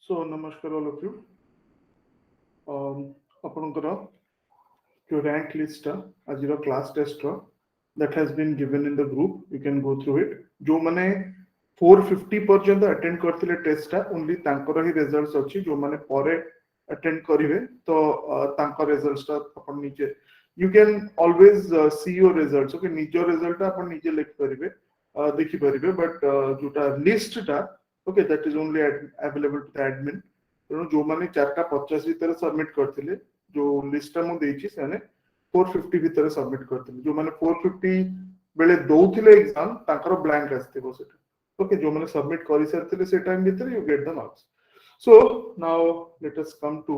So, namaskar all of you. ଆପଣଙ୍କର your rank list as your class test that has been given in the group. You can go through it. जो माने 450 पर्यंत attend करथिले test टा only तांकर ही results अछि जो माने परे अटेंड करिवे तो तांकर रिजल्ट्स टा अपन नीचे you can always see your results okay निजो रिजल्ट अपन नीचे लिख परिबे देखि परिबे बट जोटा लिस्ट टा okay that is only available to the admin तेणु जो माने 4:50 भितर सबमिट करथिले जो लिस्ट मु देछि सेने 450 भितर सबमिट करथिले जो माने 450 बेले दउथिले एग्जाम तांकर ब्लैंक आस्थिबो सेटा ओके जो माने सबमिट करि सरथिले से टाइम भितर you get the marks so now let us come to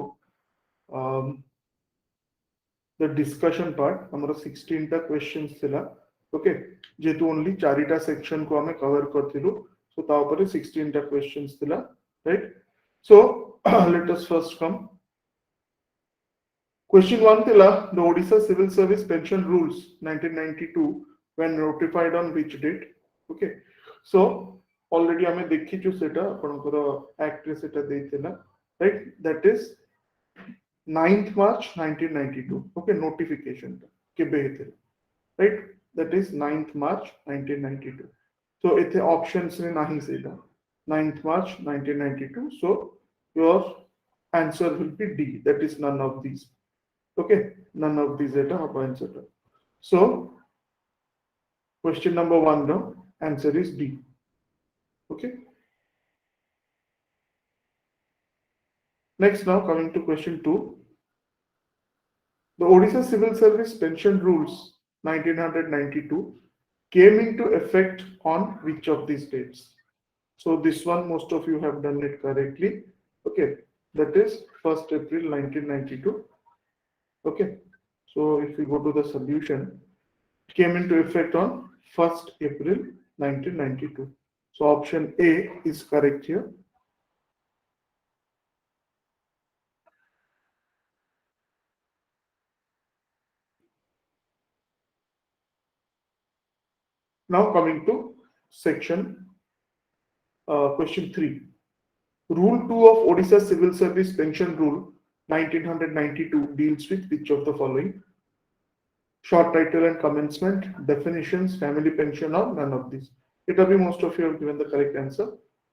the discussion part हमर 16 टा क्वेश्चंस थिला ओके जेतु ओनली 4टा सेक्शन को हमें कवर करथिलु सो ता ऊपर 16 टा क्वेश्चंस थिला right so let us first come question 1 tila the Odisha Civil Service Pension Rules 1992 when notified on which date okay so already hame dekhichu seta apankara act re seta deitila right that is 9th March 1992 okay notification kebe hetila right that is 9th March 1992 so ethe options re nahi seta 9th March 1992 so your answer will be D. That is none of these. Okay, none of these data have answer. So, question number 1 now, answer is D. Okay. Next now coming to question 2. The Odisha Civil Service Pension Rules 1992 came into effect on which of these dates? So this one most of you have done it correctly. Okay, that is 1st April 1992. Okay, so if we go to the solution, it came into effect on 1st April 1992. So option A is correct here. Now coming to section question 3. Rule 2 of Odisha Civil Service Pension Rule 1992 deals with which of the following? Short title and commencement, definitions, family pension, or none of these. It will be most of you have given the correct answer.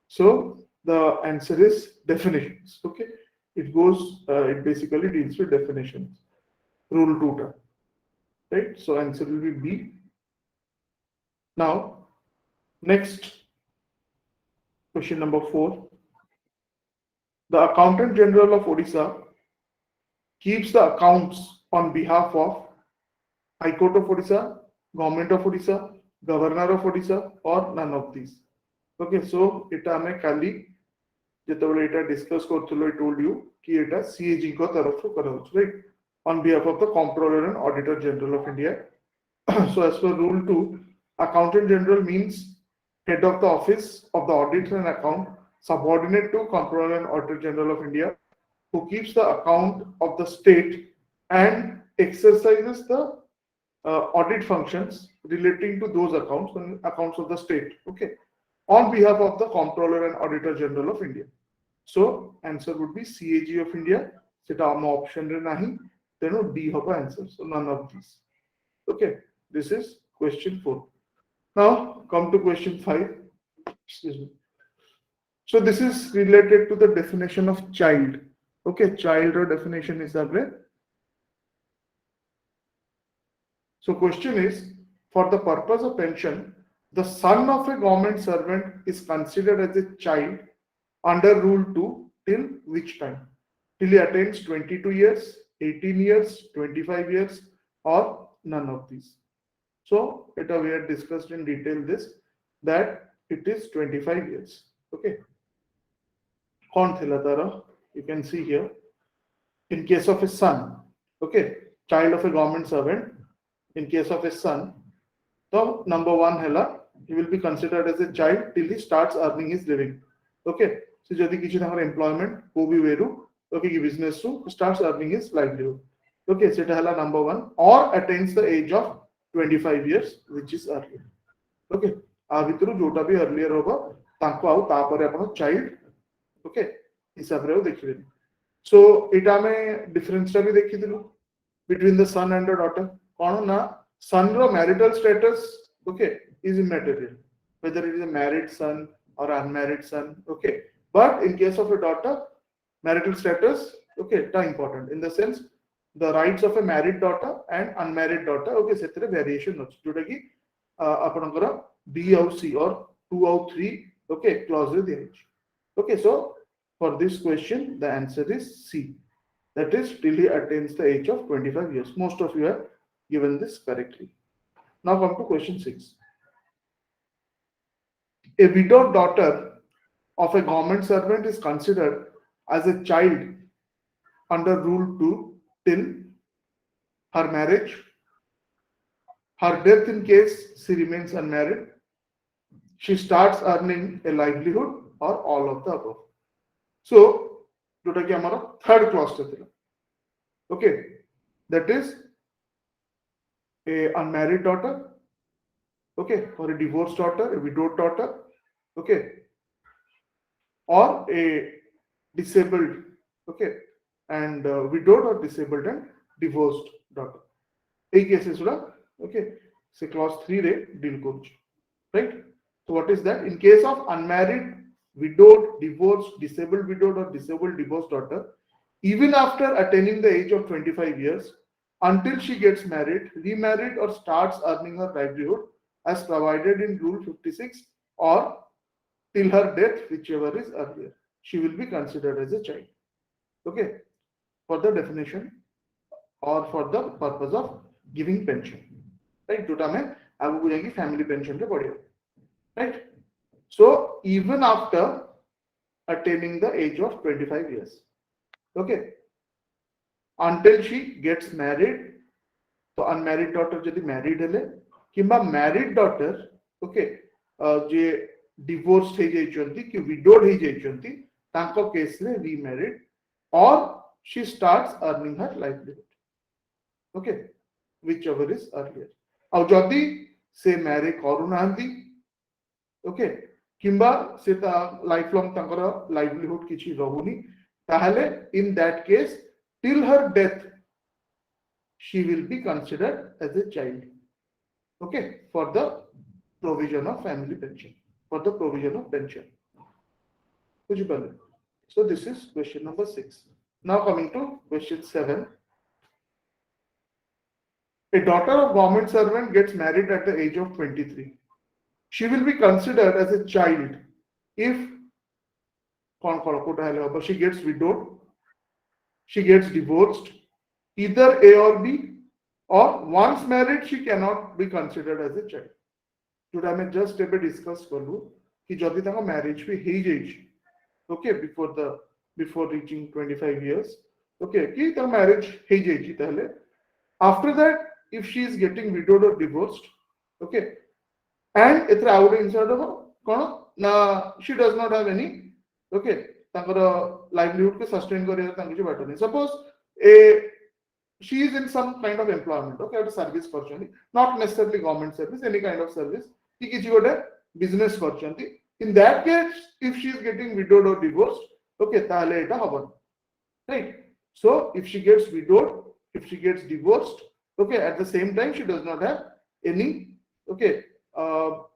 So the answer is definitions. Okay, it goes. It basically deals with definitions. Rule 2, right? So answer will be B. Now, next question number 4. The Accountant General of Odisha keeps the accounts on behalf of High Court of Odisha, Government of Odisha, Governor of Odisha, or none of these. Okay, so it ame kali jetebale eta discuss korthulo I told you ki eta CAG ko taraf ru karauch right on behalf of the Comptroller and Auditor General of India. So as per rule 2, Accountant General means head of the office of the audit and account subordinate to Comptroller and Auditor General of India, who keeps the account of the state and exercises the audit functions relating to those accounts and accounts of the state, okay, on behalf of the Comptroller and Auditor General of India. So answer would be CAG of India. Seta am option re nahi, teno D hoba answer. So none of these. Okay, this is question 4. Now come to question 5. Excuse me. So this is related to the definition of child. Okay, child or definition is there. So question is, for the purpose of pension, the son of a government servant is considered as a child under rule 2 till which time? Till he attains 22 years, 18 years, 25 years, or none of these. So we had discussed in detail this, that it is 25 years. Okay. You can see here, in case of a son, okay, child of a government servant, in case of a son, so number 1 hela, he will be considered as a child till he starts earning his living. Okay, so jadi kichi thamar employment ko bhi veru, okay, ki business to starts earning his livelihood. Okay, so it hela number 1, or attains the age of 25 years, which is earlier. Okay, a vitru jota bhi earlier hoga, tanko au tapare apna child. Okay, हिसाब रे देखिबे सो एटा में difference टा भी देखि दिलु between the son and the daughter कोन ना son row marital status okay is immaterial whether it is a married son or unmarried son okay but in case of a daughter marital status okay ta important in the sense the rights of a married daughter and unmarried daughter okay setरे variation अछि जोटा कि आपनकर B और C or 2 और 3 okay clause रे दिया अछि okay so for this question the answer is C. That is till he attains the age of 25 years. Most of you have given this correctly. Now come to question 6. A widowed daughter of a government servant is considered as a child under rule 2 till her marriage, her death in case she remains unmarried, she starts earning a livelihood or all of the above. So, जोटा कि हमारा third clause था okay that is a unmarried daughter okay or a divorced daughter a widowed daughter okay or a disabled okay and widowed or disabled and divorced daughter ei cases ura okay se clause 3 re deal koruch right so what is that in case of unmarried widowed divorced disabled widowed or disabled divorced daughter even after attaining the age of 25 years until she gets married remarried or starts earning her livelihood as provided in rule 56 or till her death whichever is earlier she will be considered as a child okay for the definition or for the purpose of giving pension right जोटा में आगु जाएगी family pension रे पड़ियो right so even after attaining the age of 25 years okay until she gets married तो unmarried daughter जदि married हेले किंबा married daughter okay जे divorced हे जाइचंती कि widowed हे जाइचंती तांको केस रे remarried or she starts earning her livelihood okay whichever is earlier और जदि से marry करू नांदी okay किंबा से ता लाइफ लॉन्ग तांकर livelihood किछि रहुनी ताहले in that case till her death she will be considered as a child okay for the provision of family pension for the provision of pension so this is question number 6 now coming to question 7 a daughter of government servant gets married at the age of 23 she will be considered as a child if she gets widowed she gets divorced either A or B or once married she cannot be considered as a child जोटा हमें just एबे discuss करलु कि जदि ताको marriage भी हे जाइछि okay before reaching 25 years okay कि ता marriage हे जाइछि ताहले after that if she is getting widowed or divorced okay and एथरा आउट inside हो कोन ना she does not have any okay Takar livelihood के sustain करिया तांको जे बाटो नै suppose a she is in some kind of employment okay at a service करछंती not necessarily government service any kind of service कि किछि गोटे business करछंती in that case if she is getting widowed or divorced okay ताहले एटा हबन right so if she gets widowed if she gets divorced okay at the same time she does not have any okay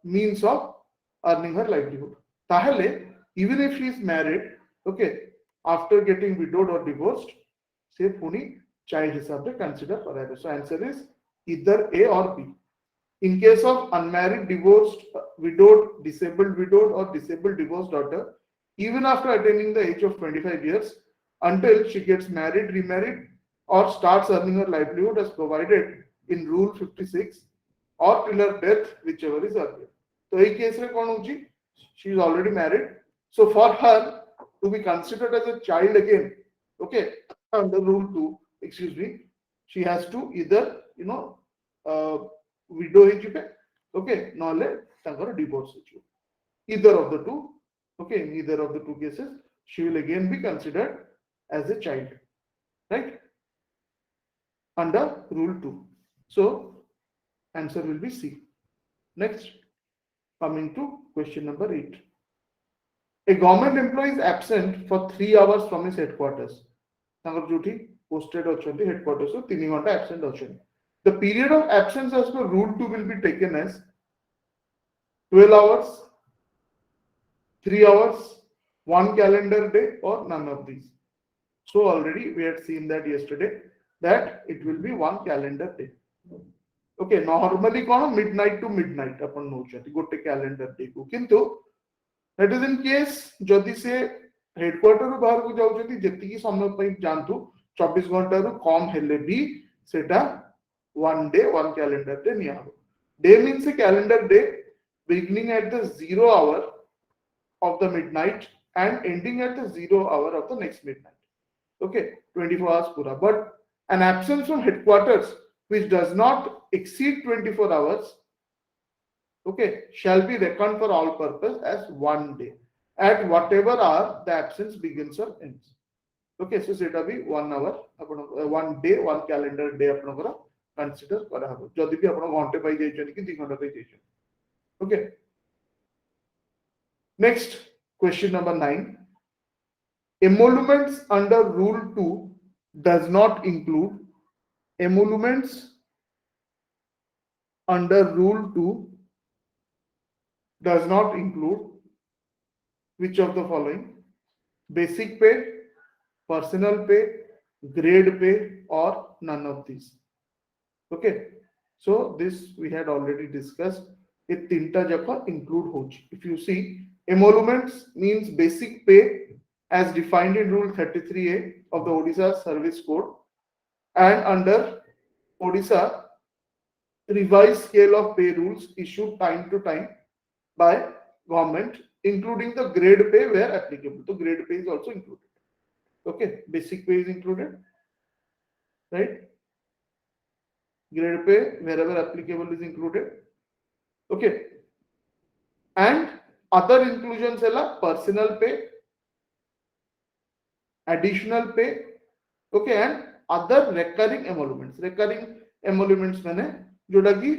means of earning her livelihood ताहले even if she is married okay after getting widowed or divorced से पुनी child हिसाब से consider कराएगा so answer is either A or B in case of unmarried divorced widowed or disabled divorced daughter even after attaining the age of 25 years until she gets married remarried or starts earning her livelihood as provided in rule 56 or till her death whichever is earlier so ei case रे कोन होची she is already married so for her to be considered as a child again okay under rule 2 excuse me she has to either you know widow hejibe okay nole tankar divorce hejibe either of the two okay in either of the two cases she will again be considered as a child right under rule 2 so answer will be C next coming to question number 8 A government employee is absent for 3 hours from his headquarters. ତାଙ୍କର ଯୋଉଠି posted ଅଛନ୍ତି headquarters ରୁ 3 ଘଣ୍ଟା absent ଅଛନ୍ତି. The period of absence as per rule 2 will be taken as 12 hours, 3 hours, 1 calendar day, or none of these. So already we had seen that yesterday that it will be 1 calendar day. Okay, normally कौन midnight to midnight अपन नौचती गोटे calendar day को किंतु that is in case जदि से headquarter बाहर को जाउछथि जेतिकी समय पई जानतु 24 घंटा रु कम हेले भी सेटा 1 day 1 calendar day निया हो. Day means a calendar day beginning at the 0 hour of the midnight and ending at the 0 hour of the next midnight. Okay, 24 hours pura. But an absence from headquarters which does not exceed 24 hours, okay, shall be reckoned for all purpose as 1 day at whatever hour the absence begins or ends. Okay, so सेटा भी 1 hour अपन 1 day 1 calendar day अपन को consider करा हबो जदि भी अपन घंटे पाई जाय कि 2 घंटा पाई जाय. Okay, next question number 9. Emoluments under rule 2 does not include emoluments under rule 2 does not include which of the following: basic pay, personal pay, grade pay, or none of these. Okay, so this we had already discussed. It tinta jaka include hochi. If you see, emoluments means basic pay as defined in rule 33A of the Odisha Service Code and under Odisha revised scale of pay rules issued time to time by government, including the grade pay where applicable. So grade pay is also included. Okay, basic pay is included, right? Grade pay wherever applicable is included. Okay, and other inclusions है personal pay, additional pay, okay, and other recurring emoluments. Recurring emoluments माने जोड़ा कि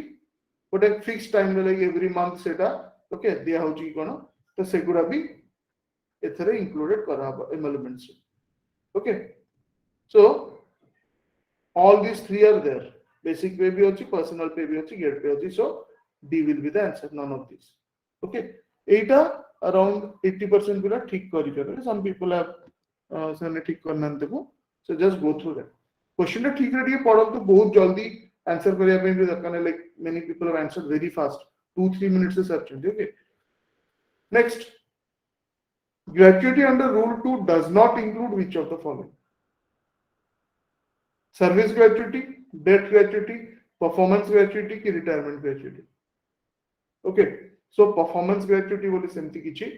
गोटे fix time रे every month सेटा okay दिया होची कोन तो सेगुडा भी एथरे इंक्लूडेड करा हबो emoluments. Okay, so all these three are there. Basic pay भी होची, personal pay भी होची, grade pay होची. So D will be the answer. None of these. Okay, Etah around 80% पिला ठीक करि करे. Some people have सने ठीक करना देखो. So just go through that. Question टा ठीक रे पढ़ो तो बहुत जल्दी आंसर करिया पे भी दरकार. Like many people have answered very fast. 2-3 minutes से search करते. Okay, next, gratuity under rule 2 does not include which of the following: service gratuity, death gratuity, performance gratuity की retirement gratuity. Okay, so performance gratuity बोले सेमती किछि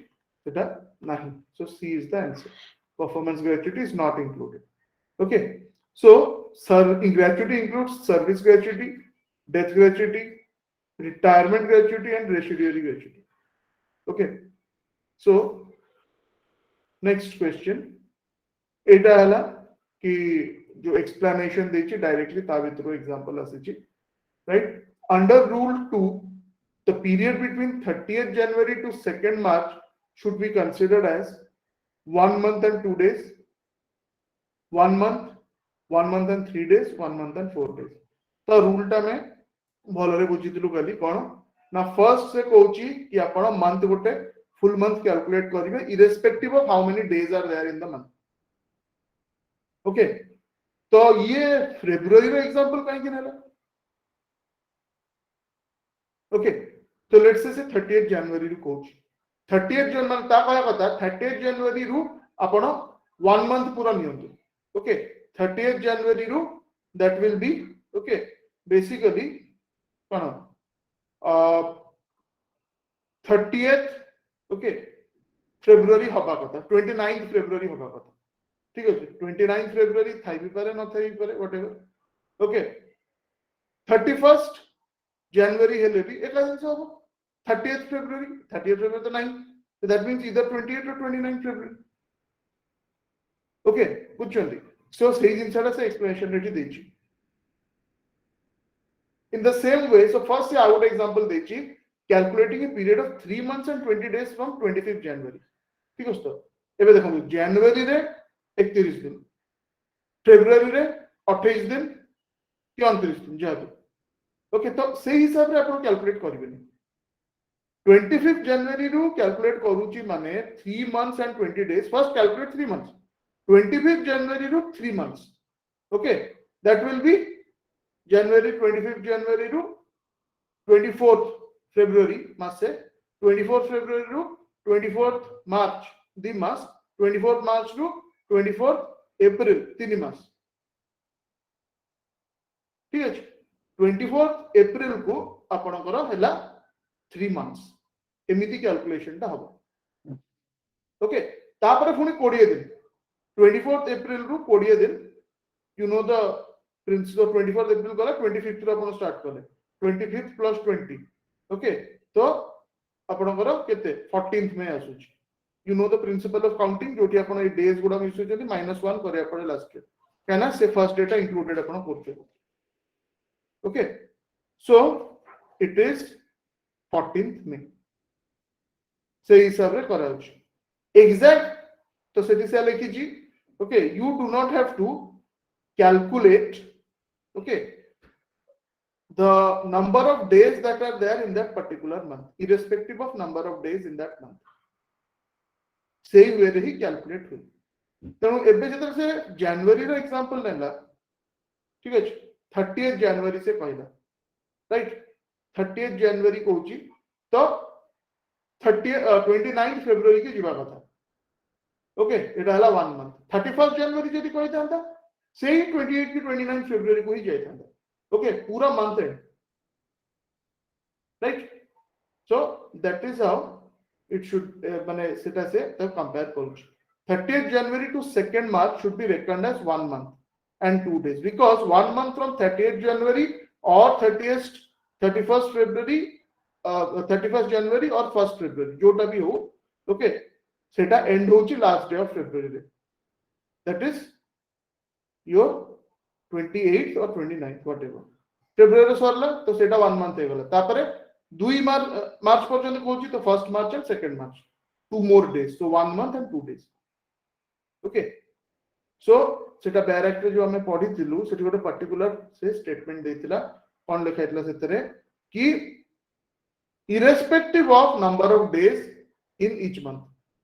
सेटा नाही. So C is the answer. Performance gratuity is not included. Okay, so gratuity includes service gratuity, death gratuity, retirement gratuity, and residuary gratuity. Okay, so next question एटा हला कि जो explanation देछि directly ता भितरो example आसीछि, right? Under rule 2, the period between 30th January to 2nd March should be considered as 1 month and 2 days, 1 month, 1 month and 3 days, 1 month and 4 days. तो rule टा में भलरे बुझितलु कली कोन ना फर्स्ट से कहूची कि आपण मंथ गोटे फुल मंथ कैलकुलेट करिवे irrespective of how many days are there in the month. Okay, तो ये फेब्रुअरी रो एग्जांपल काहे कि नेला. Okay, so let's say 30th January रू कोच 30th January ता कहया कथा 30th January रू आपण 1 month पूरा नियंतु. Okay, 30th January रू that will be okay basically cone 30th okay February हबा कथा 29th February हबा कथा. ठीक है 29th February थाई भी पारे न थाई भी पारे whatever. Okay, 31st January हेले भी एक जिंस हबो 30th February तो नहीं. So that means either 28th or 29th February. Okay, बुझछंदी. So सेही जिंसटा से explanation रेटी देछि. In the same way, so first I would example देछि calculating a period of 3 months and 20 days from 25th January. ठीक है तो एबे देखो जनवरी रे 31 दिन फेब्रुआरी रे 28 दिन कि 29 दिन जहाँ भी ओके तो से हिसाब रे आपण कैलकुलेट करिवेनी 25 जनवरी रु कैलकुलेट करूची माने 3 months and 20 days first calculate 3 months 25 January to 3 months okay that will be January 25 January to 24th February मास से 24th February to 24th March the mass 24th March to 24th April 3 मास ठीक है 24th April को आपनकर हैला 3 months एमिति calculation ता हबो okay तापर पुनी 20 दिन 24th April रु 20 दिन you know the principle 24th April गला 25th रो आपण स्टार्ट करले 25th plus 20 okay तो आपनकर केते 14th में आसुची you know the principle of counting जोटी आपण ए डेज गुडा मिसु जति -1 करे आपण लास्ट केना से फर्स्ट डेटा इंक्लूडेड आपण करते okay so it is 14th में से हिसाब रे कराउछ एग्जैक्ट तो सेठी से लिखी जी okay you do not have to calculate okay the number of days that are there in that particular month irrespective of number of days in that month same way रे ही calculate हुई तेणु एबे जते से जनवरी रो example नेला ठीक है 30th जनवरी से कहला राइट 30th जनवरी कहूची तो 29th फेब्रुअरी के जीवा कथा ओके एटा हला 1 मंथ 31st जनवरी जदी कहि थांता सेही 28 की 29 फेब्रुअरी को ही जाय थांता ओके पूरा मंथ है right so that is how it should माने सेटा से तब कंपेयर करू 30th January to 2nd March should be reckoned as 1 month and 2 days because 1 month from 30th January or 31st February 31st January or 1st February जोटा भी हो okay सेटा and होची लास्ट डे ऑफ फेब्रुअरी रे that is your 28th और 29th whatever February सरला तो सेटा 1 month हे गला तापरे 2 मार्च पर्यंत कहूची तो 1st March and 2nd March 2 more days so 1 month and 2 days okay so सेटा बेयर एक्ट जो हमें पढी थिलु सेठी गोटे पर्टिकुलर से स्टेटमेंट देथिला कोन लिखाइतला सेतरे कि irrespective of number of days in each month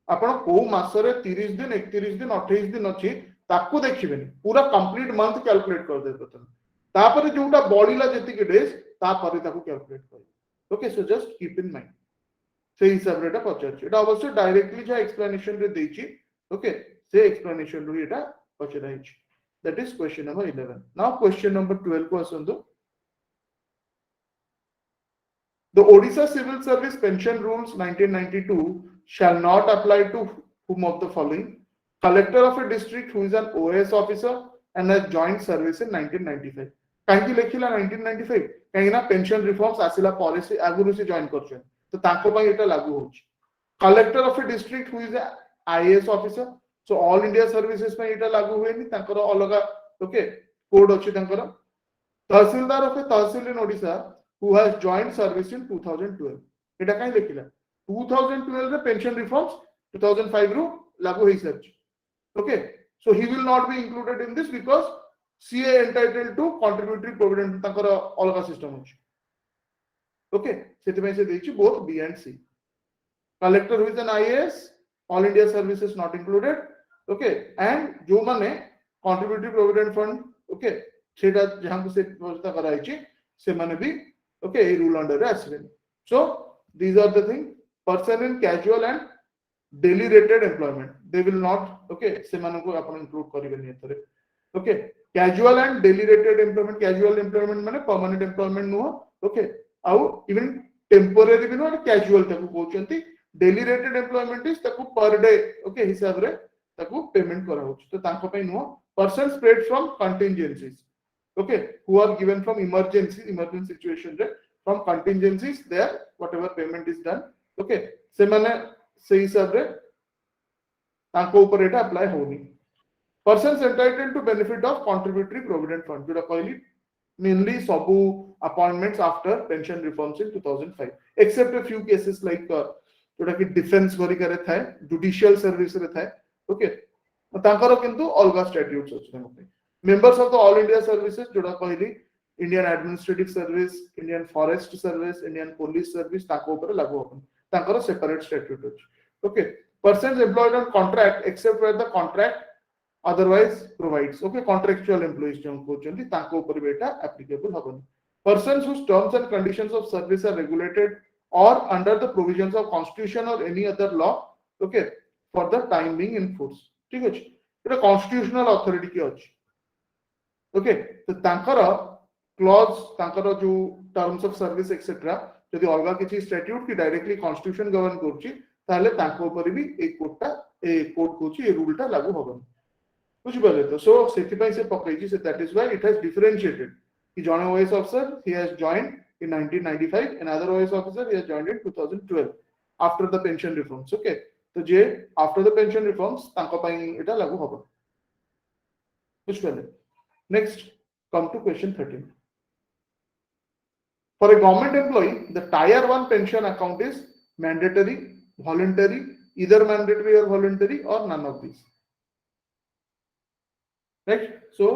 आपण को मासरे 30 दिन 31 दिन 28 दिन अछि ताकू देखिबेनी पूरा कंप्लीट मंथ कैलकुलेट कर दे प्रथम तापर जोटा बॉडीला जति के डेज तापर ताकू कैलकुलेट कर okay so just keep in mind से हिसाब रेटा पचारछि एटा अवश्य डायरेक्टली जो एक्सप्लेनेशन रे देछि ओके से एक्सप्लेनेशन रो एटा पचराइछि that is question number 11 now question number 12 को असंदो The Odisha Civil Service Pension Rules 1992 shall not apply to whom of the following: collector of a district who is an OAS officer and has joined service in 1995. काहे लेखिला 1995 काहे ना pension reforms आसिला policy आगुरु से join करछन तो ताको पई एटा लागू होछ collector of a district who is a IAS officer so all India services में एटा लागू होएनी तांकर अलगा ओके कोड अछि तांकर tehsildar of a tehsil in Odisha who has joined service in 2012 एटा काहे लेखिला 2012 रे पेंशन रिफॉर्म्स 2005 रु लागू होई सरछ okay so he will not be included in this because CA entitled to contributory provident तांकर अलगा सिस्टम अछि ओके सेति में से देछि both B and C collector who is an IAS all India services not included okay and जो माने contributory provident fund okay सेटा जहां को से व्यवस्था कराइछि से माने भी okay a rule under aspen so these are the thing person in casual and daily rated employment they will not okay se manu ko apun include karibe ni etare okay casual and daily rated employment casual employment mane permanent employment no okay au even temporary भी no casual ताकू कहउचंती daily rated employment is ताकू per day okay हिसाब रे ताकू payment करा होछ तो तांको पे no person spread from contingencies okay who are given from emergency situation from contingencies there whatever payment is done okay se mane se hisab re tanko upar eta apply honi persons entitled to benefit of contributory provident fund joda कहली mainly sabu appointments after pension reforms in 2005 except a few cases like जोटा कि defence गरिकारे थाए judicial service रे थाए okay तांकर किंतु अलगा statutes अछि members of the all India services जोटा कहली Indian administrative service Indian forest service Indian police service ताको ऊपर लागू होबन तांकर सेपरेट स्टैट्यूट अछि okay persons employed on contract except where the contract otherwise provides okay contractual employees जो कहउछंती ताको ऊपर बेटा applicable होबन persons whose terms and conditions of service are regulated or under the provisions of constitution or any other law okay for the time being in force ठीक अछि एटा constitutional authority की अछि okay तो तांकर क्लॉज तांकर जो terms of service etcetera यदि अलगा किछि स्टैट्यूट की डायरेक्टली कॉन्स्टिट्यूशन गवर्न करछि ताले तांको ऊपर भी ए कोडटा ए कोड कोछि ए रूलटा लागू होबन बुझि पाले तो सो सेति पई से पकैछि से that is why it has differentiated कि जॉन OAS officer he has joined in 1995 another OS officer he has joined in 2012 after the pension reforms okay तो जे after the pension reforms तांको पई एटा लागू होबन बुझि पाले next come to question 13 for a government employee the tier 1 pension account is mandatory voluntary either mandatory or voluntary or none of these right so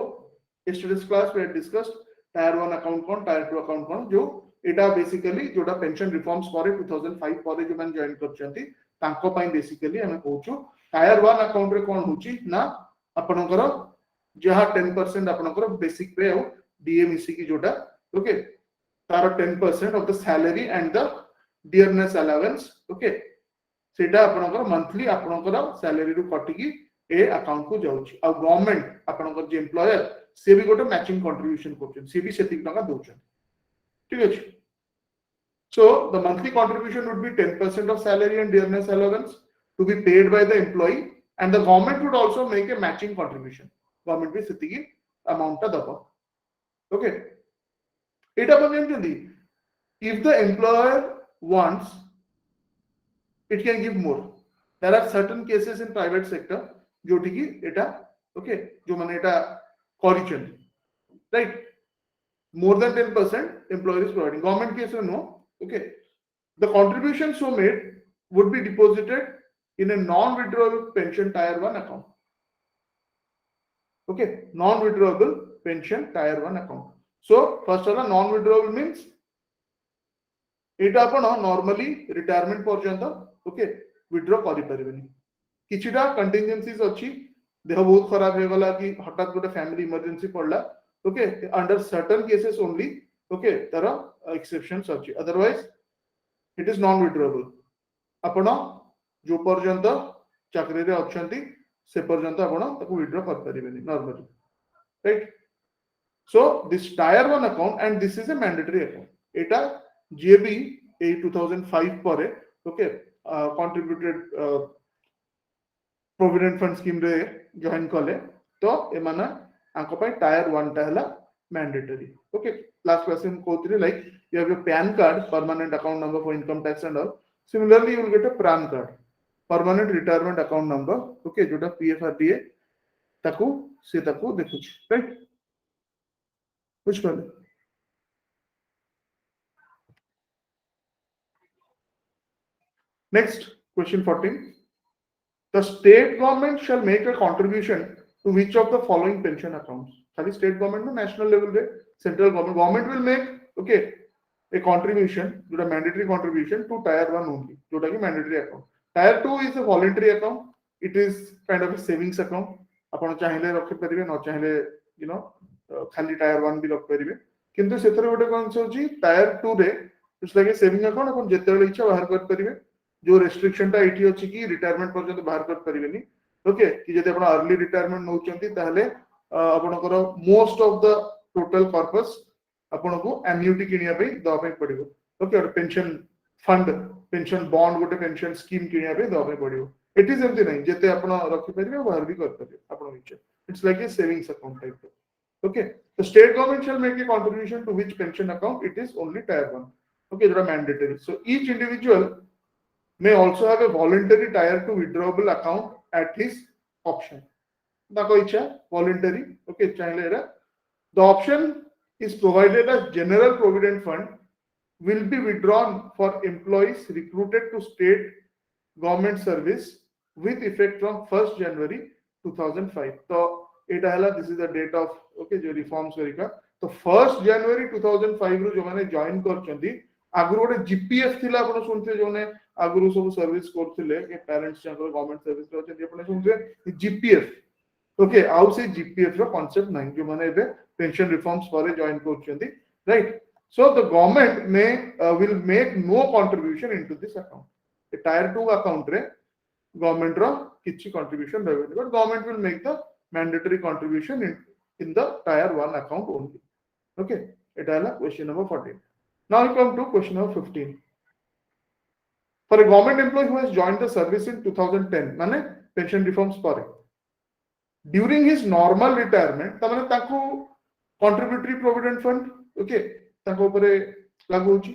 yesterday's class we had discussed tier 1 account कौन tier 2 account कौन जो एटा basically जोटा pension reforms पर 2005 पर जो मन join करछंती तांको पई बेसिकली हमें कहूछु टायर 1 अकाउंट रे कोन होची ना आपनकर जहा 10% आपनकर बेसिक पे हो डीएमईसी की जोटा ओके तार 10% of the salary and the dearness allowance okay सेटा आपनकर मंथली आपनकर सैलरी रु कटि की ए अकाउंट को जाउची आ गवर्नमेंट आपनकर जे एम्प्लॉयर से भी गोटे मैचिंग कंट्रीब्यूशन करछन से भी सेति टका दोछन ठीक अछि so the monthly contribution would be 10% of salary and dearness allowance to be paid by the employee and the government would also make a matching contribution government भी सेति की अमाउंट ता दबो ओके एटा बगेम जदी if the employer wants it can give more there are certain cases in private sector जोटी की एटा okay जो माने एटा करिचन right more than 10% employer is providing government case no okay the contribution so made would be deposited in a non-withdrawable pension tier 1 account okay non-withdrawable pension tier 1 account so first of all non-withdrawable means एटा आपण normally retirement पर्यंत okay withdraw करि परिबेनी किछिटा contingencies अछि देह बहुत खराब हे गला कि हठात गोटे फैमिली इमरजेंसी पड़ला okay under certain cases only okay there are exceptions अछि otherwise it is non withdrawable आपण जो पर्यंत चाकरी रे अछंती से पर्यंत आपण ताको विथड्रॉ कर परिबेनी normally right so this tier 1 account and this is a mandatory account एटा जे भी ए 2005 परे okay contributed provident fund scheme रे जॉइन कले तो एमाना आंको पाई टायर 1 टा हला मैंडेटरी ओके लास्ट क्लास में कोथरी like you have your PAN card permanent account number for income tax and all similarly you will get a PRAN card permanent retirement account number okay जोटा PFRDA ताकू से ताकू देखुछ right कुछ पहले next question 14 the state government shall make a contribution to which of the following pension accounts खाली state government no national level पे central government will make okay a contribution जोटा mandatory contribution to tier 1 only जोटा कि mandatory account tier 2 is a voluntary account it is kind of a savings account आपण चाहिले रख परिबे न चाहिले you know खाली tier 1 भी रख परिबे किंतु सेतरे गोटे कोन होची tier 2 रे it's like A saving account आपण जेतेले इच्छा बाहर कर परिबे जो रेस्ट्रिक्शन टा एठी अछि कि रिटायरमेंट पर्यंत बाहर कर परिबेनी ओके कि जदि आपण अर्ली रिटायरमेंट नउचंती ताहले आपनकर most of the total purpose आपन को एन्युटी किनिया पे दवा पे पड़िबो ओके और पेंशन फंड पेंशन बॉन्ड गोटे पेंशन स्कीम किनिया पे दवा पे पड़िबो इट इज एमती नहीं जेते आपन रखि परिबे बाहर भी कर परिबे आपन इच्छा it's like a savings account type okay the state government shall make a contribution to which pension account it is only tier 1 okay जोटा mandatory so each individual may also have a voluntary tier 2 withdrawable account at his option ताको इच्छा voluntary okay चाहिले era the option is provided as general provident fund will be withdrawn for employees recruited to state government service with effect from 1st January 2005. तो एटा हला this is the date of okay जो reforms करिका तो 1st January 2005 रो जो माने join करचंदी आगु गोटे GPF थिला आपण सुनते जो ने आगु सब सर्विस करथिले के पेरेंट्स जंकर गवर्नमेंट सर्विस रो चंदी आपण सुनते जीपीएफ ओके आउ से जीपीएफ रो कांसेप्ट नाही जो माने एबे पेंशन रिफॉर्म्स पर जॉइन करचंदी right so the government may will make no contribution into this account a tier 2 account re government ro kichi contribution रहबे but government will make the mandatory contribution in the tier 1 account only okay eta hela question number 14 now we come to question number 15 for a government employee who has joined the service in 2010 माने pension reforms पर during his normal retirement ta माने ताको contributory provident fund okay ताको ऊपर लागू होची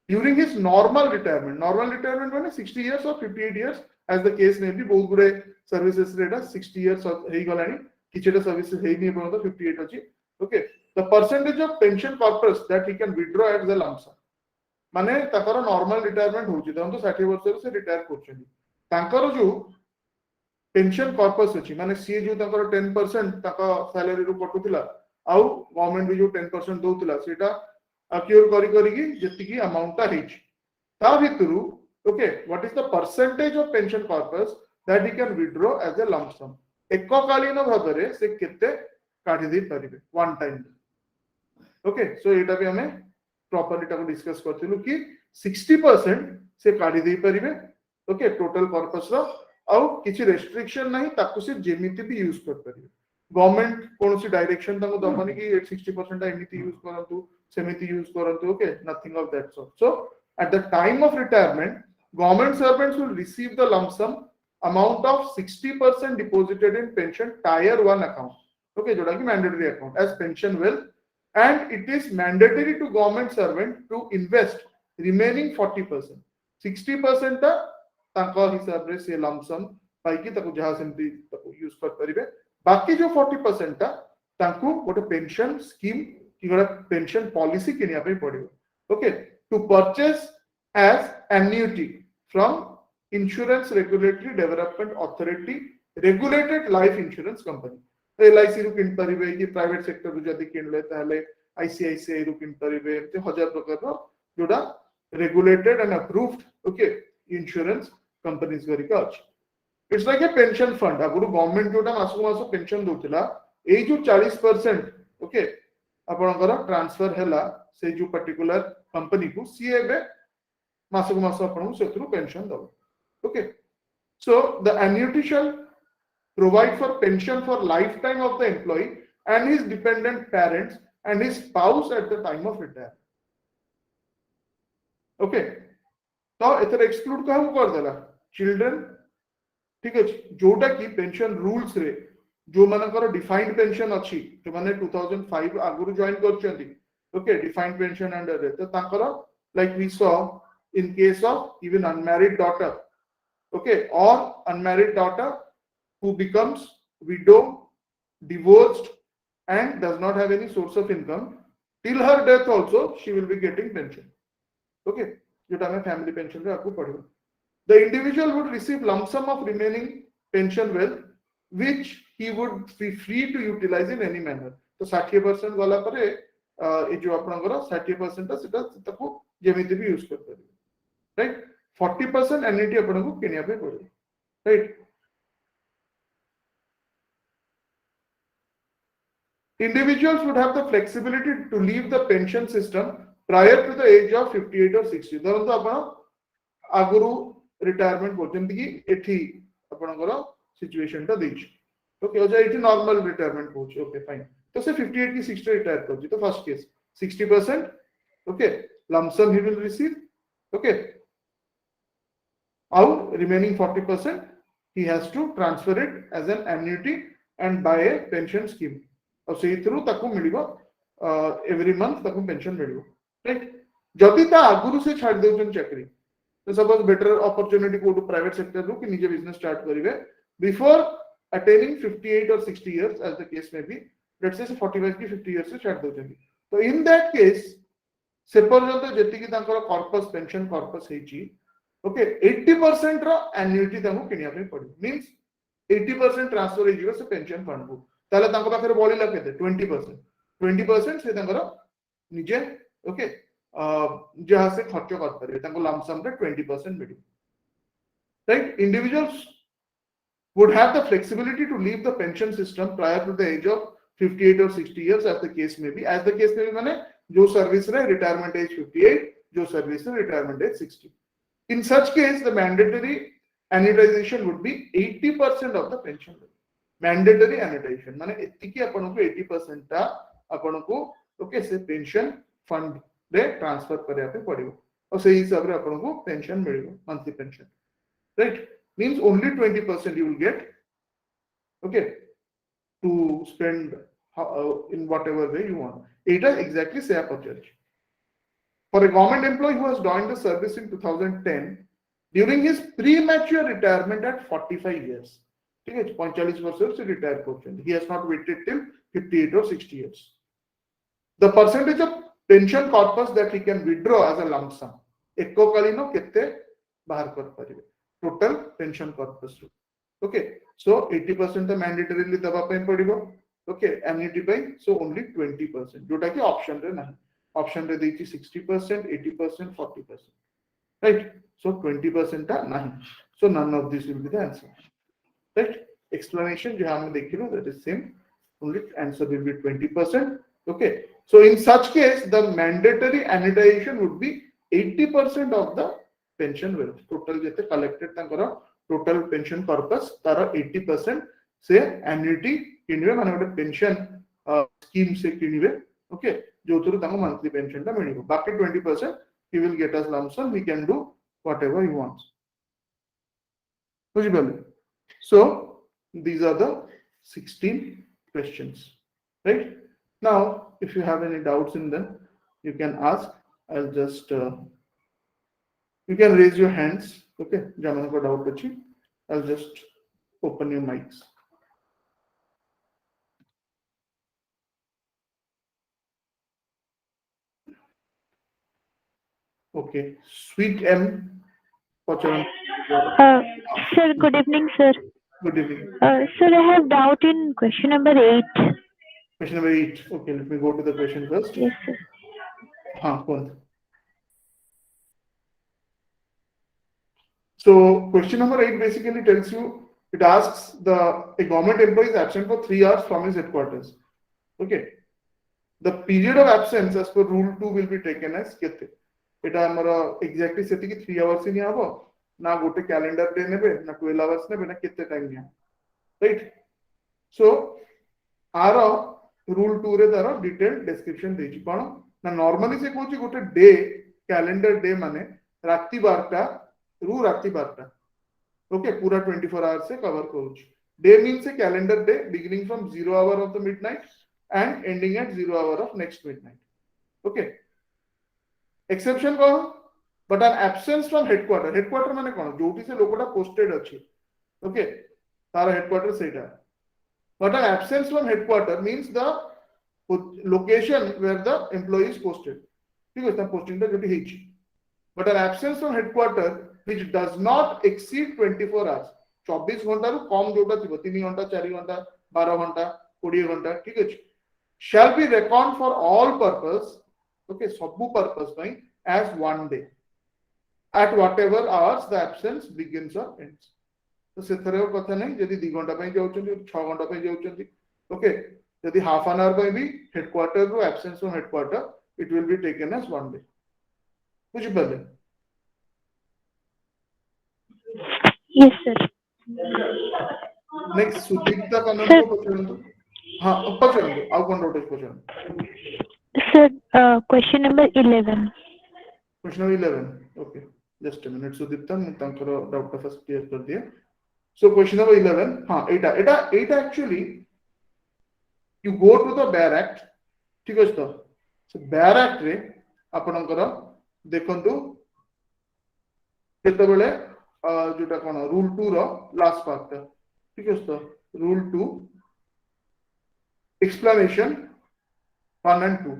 during his normal retirement माने 60 years or 58 years as the case may be बहुत गुडे सर्विसेस रेटा 60 years हेई गलानी किछेटा सर्विसेस हेई नि परंतु 58 अछि okay the percentage of pension corpus that he can withdraw as a lump sum माने ताकर नॉर्मल रिटायरमेंट होची तो 60 वर्ष से रिटायर करछन ताकर जो पेंशन कॉर्पस अछि माने सी जो ताकर 10% ताका सैलरी रो कटुतिला आउ गवर्नमेंट भी जो 10% दोतिला सेटा अक्यूर करी करी की जति की अमाउंट ता हिच ता भितरु okay what is the percentage of pension corpus that he can withdraw as a lump sum एककालीन भाबरे से केते काढी दे परिबे वन टाइम ओके सो एटा भी हमें प्रॉपर्ली टाको डिस्कस करथिलु कि 60% से काढी दे परिबे ओके टोटल कॉर्पस रो आउ किछि रेस्ट्रिक्शन नहीं ताकु से जेमिति भी यूज कर परिबे गवर्नमेंट कोनसी डायरेक्शन ताको दबनी कि 60% एमिति यूज करंतु सेमिति यूज करंतु okay nothing of that sort so at the time of retirement government servants will receive the lump sum amount of 60% deposited in pension tier 1 account okay जोड़ा कि mandatory account as pension will and it is mandatory to government servant to invest remaining 40% 60% ता ताको हिसाब रे से lump sum पाई कि ताको जहा सेमती ताको यूज कर परिबे बाकी जो 40% ता ताको गोटे पेंशन स्कीम कि गोटे पेंशन पॉलिसी किनिया पे पड़िबो okay to purchase as annuity from Insurance Regulatory Development Authority regulated life insurance company LIC रू किन परिबे कि प्राइवेट सेक्टर रू जदी किनले ताले ICICI रू किन परिबे ते हजार प्रकार रो जोडा regulated and approved okay insurance companies गरिका अछि it's like a pension fund अगुरु गवर्नमेंट जोडा मासु मासु पेंशन दोतिला ए जो 40% ओके आपनकर ट्रांसफर हैला से जो पर्टिकुलर कंपनी को सीएबे मासक मास आपन सेथरु पेंशन दो okay so the annuity shall provide for pension for lifetime of the employee and his dependent parents and his spouse at the time of retirement okay तो एथर exclude काहू कर देला children ठीक अछि जोटा की पेंशन रूल्स रे जो मानकर डिफाइंड पेंशन अछि जो माने 2005 आगुरु join करचंदी okay defined pension under it so tankara like we saw in case of even unmarried daughter okay or unmarried daughter who becomes widow divorced and does not have any source of income till her death also she will be getting pension okay jota mein family pension re apu padibo the individual would receive lump sum of remaining pension wealth which he would be free to utilize in any manner तो 60% वाला परे ए जो आपनकर 60% सेटा तको जेमिति भी use कर परिबे राइट 40% एन्युटी आपनको किनिया पे पड़े right individuals would have the flexibility to leave the pension system prior to the age of 58 or 60 धरंतु आपण आगुरु रिटायरमेंट करते कि एठी आपनकर सिचुएशन ता देछि ओके ओजा एठी नॉर्मल रिटायरमेंट होछि ओके फाइन तो से 58 की 60 रिटायर कर दी तो first case 60% okay lump sum he will receive okay out remaining 40% he has to transfer it as an annuity and buy a pension scheme और से थ्रू ताको मिलिबो एवरी मंथ ताको पेंशन मिलिबो राइट जदी ता आगुरु से छाड़ देउछन चाकरी तो सपोज बेटर अपॉर्चुनिटी को प्राइवेट सेक्टर रो कि निजे बिजनेस स्टार्ट करिवे before attaining 58 or 60 years as the case may be let's say 45 की 50 years से छाड़ देउछन तो इन दैट केस से पर्यंत जेति की तांकर कॉर्पस पेंशन कॉर्पस हेची ओके 80% रो एन्युटी ताको किनिया पे पड़ो मींस 80% ट्रांसफर हे जिवो से पेंशन फंड को ताले ताको पाखरे बळिला केते 20% 20% से तांकर निजे ओके जहाँ से खर्च कर पारे ताको लमसम रे 20% मिली right individuals would have the flexibility to leave the pension system prior to the age of 58 or 60 years as the case may be माने जो सर्विस रे रिटायरमेंट एज 58 जो सर्विस रे retirement age 60 in such case the mandatory annuitization would be 80% of the pension mandatory annuitization माने एतिकी आपण को 80% ता आपण को ओके से पेंशन फंड रे ट्रांसफर करिया पे पड़िबो और सही हिसाब रे आपण को पेंशन मिलिबो monthly pension right means only 20% you will get okay to spend in whatever way you want it is exactly say purchase for a government employee who has joined the service in 2010 during his premature retirement at 45 years ठीक है 45 वर्ष से retire करछन he has not waited till 58 or 60 years the percentage of pension corpus that he can withdraw as a lump sum एककालीन केते बाहर कर परिबे total pension corpus okay so 80% the mandatorily daba pai padibo okay annuity pai so only 20% jota ki option re nahi option re deichi 60% 80% 40% right so 20% ta nahi so none of this will be the answer right explanation jo hum dekhilo that is same only answer will be 20% okay so in such case the mandatory annuitization would be 80% of the pension wealth total jete collected tankara total pension corpus तारा 80% से annuity किनिवे माने गोटे pension scheme से किनिवे okay जो through ताको monthly pension ता मिलिबो बाकी 20% he will get as lump sum he can do whatever he wants बुझि पाले so these are the 16 questions right now if you have any doubts in them you can ask I'll just you can raise your hands okay jamana ko doubt achi I'll just open your mics okay sweet m Pacharan. Sir, good evening, sir. Good evening. Sir, I have doubt in question number 8. Question number 8. Okay, let me go to the question first. Yes, sir. Go on. So question number 8 basically tells you, it asks a government employee is absent for 3 hours from his headquarters. Okay. The period of absence as per rule 2 will be taken as kete. It amara exactly seti ki 3 hours ni abo na gote calendar day nebe na 12 hours nebe na kete time ni right so aro rule 2 re daro detailed description dechi kono na normally se kochi gote day calendar day mane rati 12 ru rati 12 okay pura 24 hours se cover koruchi day means a calendar day beginning from 0 hour of the midnight and ending at 0 hour of next midnight okay exception कौन but an absence from headquarter माने कौन जोटी से लोकोटा posted अच्छी okay तारा headquarter सेटा but an absence from headquarter means the location where the employee is posted ठीक है इसका posting टा जोटी हेची but an absence from headquarter which does not exceed 24 hours 24 घंटा रु कम जोटा थिबो 3 घंटा 4 घंटा 12 घंटा 20 घंटा ठीक है shall be reckoned for all purpose okay सबू purpose ପାଇଁ as one day at whatever hours the absence begins or ends तो सेथरे कथा नहीं जदी 2 घंटा ପାଇଁ जाउछन्ती 6 घंटा ପାଇଁ जाउछन्ती okay जदी half an hour ପାଇଁ भी headquarter row absence from headquarter it will be taken as one day बुझि पले yes sir next Sudipta Kanan को पछरंतु हां पछरंतु आउ कोन रोटेज पछरंतु sir question number 11 question number 11 okay just a minute Sudipta मैं तांकर डाउट का फर्स्ट क्लियर कर दिया so question number 11 हां एटा actually you go to the bare act ठीक है तो so bare act रे आपनकर देखंतु केते बेले जोटा कोन रूल 2 रो लास्ट पार्ट ठीक है तो rule 2 explanation 1 and 2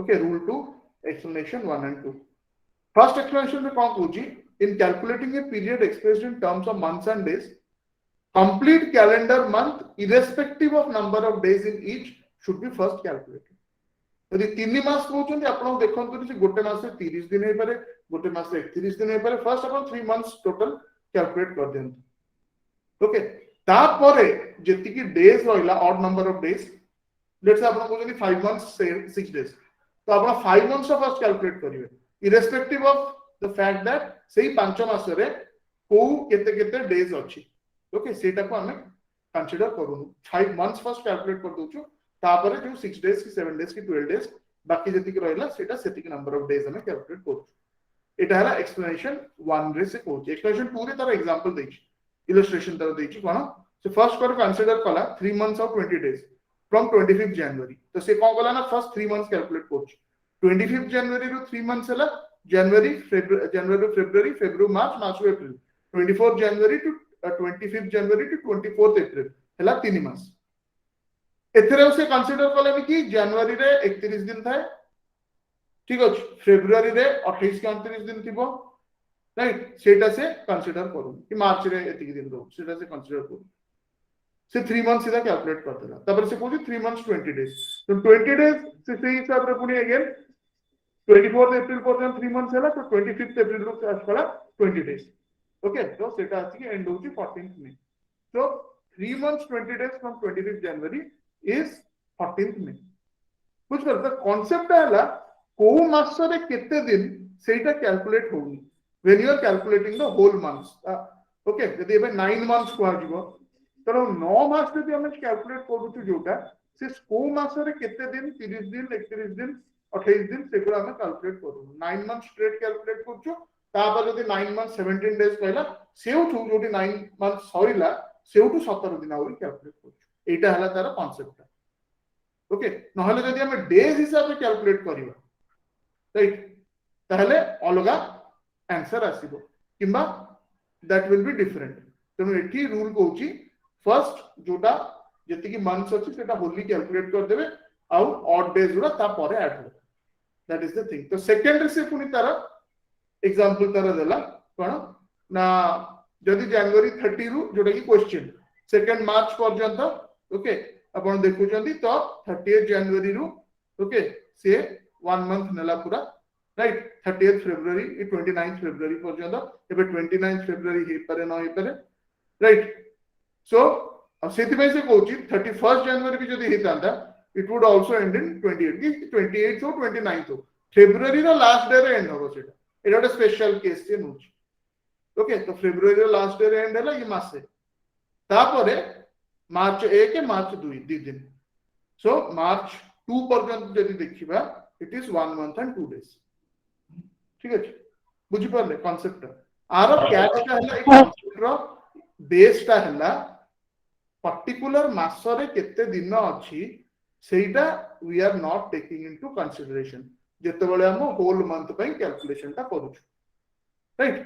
okay rule 2 explanation 1 and 2 first explanation में कौन पूछी in calculating a period expressed in terms of months and days, complete calendar month irrespective of number of days in each should be first calculated. यदि 3 मास कहउछन आपण देखंतु जे गोटे मास 30 दिन हे पारे, गोटे मास 31 दिन हे पारे, फर्स्ट आपण 3 मंथ्स टोटल कैलकुलेट कर देंतु। ओके, तापरे जेति की डेज रहिला odd number of days, let's say आपण कहउछन 5 मंथ्स 6 डेज, तो आपण 5 मंथ्स फर्स्ट कैलकुलेट करिवे irrespective of the fact that सेही 5 मास रे को केते केते डेज अछि। ओके, सेटा को हमें कंसीडर करूनु 5 मंथ्स फर्स्ट कैलकुलेट कर दोछु, तापरे जो 6 डेज की 7 डेज की 12 डेज बाकी जति की रहिला सेटा सेति की नंबर ऑफ डेज हमें कैलकुलेट करू। एटा हला एक्सप्लेनेशन 1 रे से कहू। एक्सप्लेनेशन 2 रे तार एग्जांपल देछि, इलस्ट्रेशन तार देछि कोन। सो फर्स्ट कर कंसीडर कला 3 मंथ्स और 20 डेज फ्रॉम 25 जनवरी, तो से कोन कला ना फर्स्ट 3 मंथ्स कैलकुलेट करछ। 25 जनवरी रो 3 मंथ्स हला January February March March April, 24 January to 25 January to 24 April हला 3 मास। एथरे से कंसीडर कले कि जनवरी रे 31 दिन थाए, ठीक अछि, फेब्रुअरी रे 28 के 29 दिन थिबो, राइट, सेटा से कंसीडर करू कि मार्च रे एतिक दिन रो, सेटा से कंसीडर करू। से 3 मंथ सीधा कैलकुलेट कर देला, तबर से कोजी 3 मंथ्स 20 डेज, तो 20 डेज से सही हिसाब रे पुनी अगेन 24 अप्रैल पर्यंत 3 मंथ्स हैला, तो 25 अप्रैल रो आसला 20 डेज। ओके, तो सेटा आसी एंड होची 14th मे, तो 3 months 20 days from 25th January is 14th May। कुछ करता कांसेप्ट हैला को मास रे केते दिन सेटा कैलकुलेट होनी when you are calculating the whole months. Okay, यदि एबे 9 मंथ्स को आजिबो, तो 9 मास रे हम कैलकुलेट करूछु जोटा से को मास रे केते दिन 30 दिन 31 दिन 28 दिन सेगुला हम कैलकुलेट करू। 9 मंथ स्ट्रेट कैलकुलेट करछु, तापर यदि 9 मंथ 17 डेज कहला सेउठु जोटी 9 मंथ सरिला सेउठु 17 दिन आउरी कैलकुलेट करछु। एटा हला तार कांसेप्ट। ओके, नहले यदि हम डेज हिसाब से कैलकुलेट करिवा, राइट, ताहले अलगा आंसर आसीबो किंबा दैट विल बी डिफरेंट। तनो एठी रूल कहउची फर्स्ट जोटा जति की मंथ्स अछि सेटा होली कैलकुलेट कर देबे, आउ ऑड डेज गुला ता परे ऐड हो, दैट इज द थिंग। तो सेकंड से पुनी तार एग्जांपल तार देला कोन ना, जदि जनवरी 30 रु जोटा की क्वेश्चन 2 मार्च पर्यंत, ओके, अपन देखु जंदी तो 30 जनवरी रु, ओके, से 1 मंथ नेला पूरा, राइट, 30 फरवरी 29 फरवरी पर्यंत, एबे 29 फरवरी हे पारे न हे पारे, राइट। सो सेति पे से कहउची 31 जनवरी भी जदि हेतांदा it would also end in 28 की 28 हो 29 हो फरवरी रो लास्ट डे रे एंड हो सेटा, एटा स्पेशल केस से नउची। ओके, तो फरवरी रो लास्ट डे रे एंड हला ये मासे, तापरे मार्च 1 मार्च 2 दिन, सो मार्च 2 पर्यंत जदि देखिबा it is 1 month and 2 days. ठीक अछि, बुझि परले कांसेप्ट। आरो कैच का हला एक कांसेप्ट रो बेस ता हला पर्टिकुलर मास रे केते दिन अछि सेटा we are not taking into consideration जेते बेले हम होल मंथ पई कैलकुलेशन ता करू, right.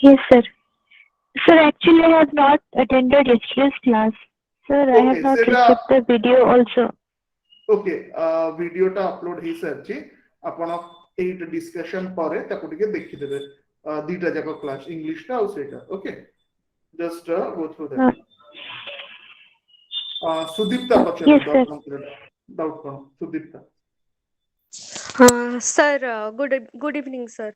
Yes, sir. Sir, actually, I have not attended yesterday's class. Sir, I have not received the video also. Okay, video टा अपलोड हे सरची, आपण eight discussion पारे ताको टिके देखि देबे, दीटा जाको क्लास इंग्लिश टा और सेटा। Okay, just go through that. Sudipta पचन डाउट करो Sudipta. Sir good evening sir.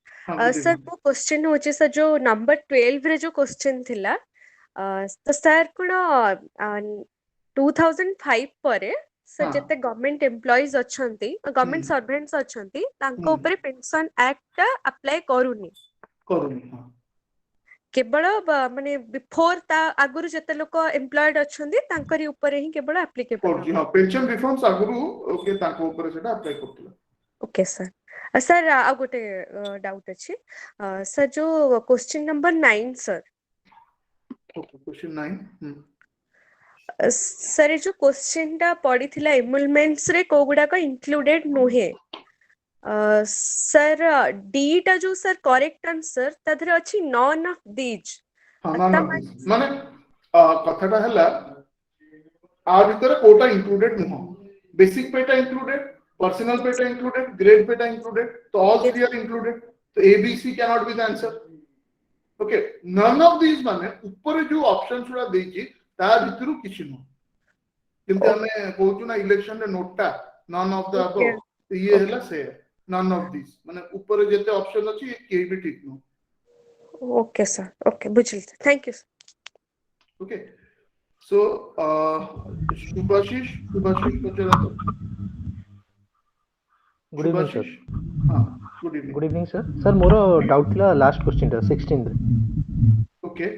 Sir वो क्वेश्चन होचे सर जो नंबर 12 रे जो क्वेश्चन थिला, तो सर कोन 2005 परे सर जते गवर्नमेंट एम्प्लॉइज अछंती, गवर्नमेंट सर्वेंट्स अछंती, तांको ऊपर पेंशन एक्ट अप्लाई करूनी हां, केवल माने बिफोर ता आगुरु जते लोक एम्प्लॉयड अछंती तांकरी ऊपर ही केवल एप्लीकेबल हां, पेंशन रिफॉर्म्स आगुरु ओके तांको ऊपर सेटा अप्लाई करतला। Okay sir. सर आ गोटे डाउट अछि सर, जो question number 9 sir. Okay, question 9 sir जो क्वेश्चन टा पड़ी थिला एमुलमेंट्स रे कोगुडा को इंक्लूडेड नोहे, सर डी टा जो सर करेक्ट आंसर तधरे अछि नॉन ऑफ दीज। माने कथाटा हला आ भीतर कोटा इंक्लूडेड नो, बेसिक पेटा इंक्लूडेड, पर्सनल पेटा इंक्लूडेड, ग्रेड पेटा इंक्लूडेड, तो ऑल थ्री आर इंक्लूडेड। तो ABC cannot be the answer. Okay, none of these माने ऊपर जो ऑप्शंस गुड़ा देछि ता भितरु किछि न जेमते हमें कहउछु ना इलेक्शन रे NOTA none of the Okay. above ये हला से none of these माने ऊपर जेते ऑप्शन अछि के भी ठीक न. ओके सर, ओके बुझिल, thank you. Okay, so Shubhashish पचरंतो. Good evening sir. हाँ, good evening. Good evening sir. Sir more doubt थिला लास्ट क्वेश्चन टा 16 रे. Okay.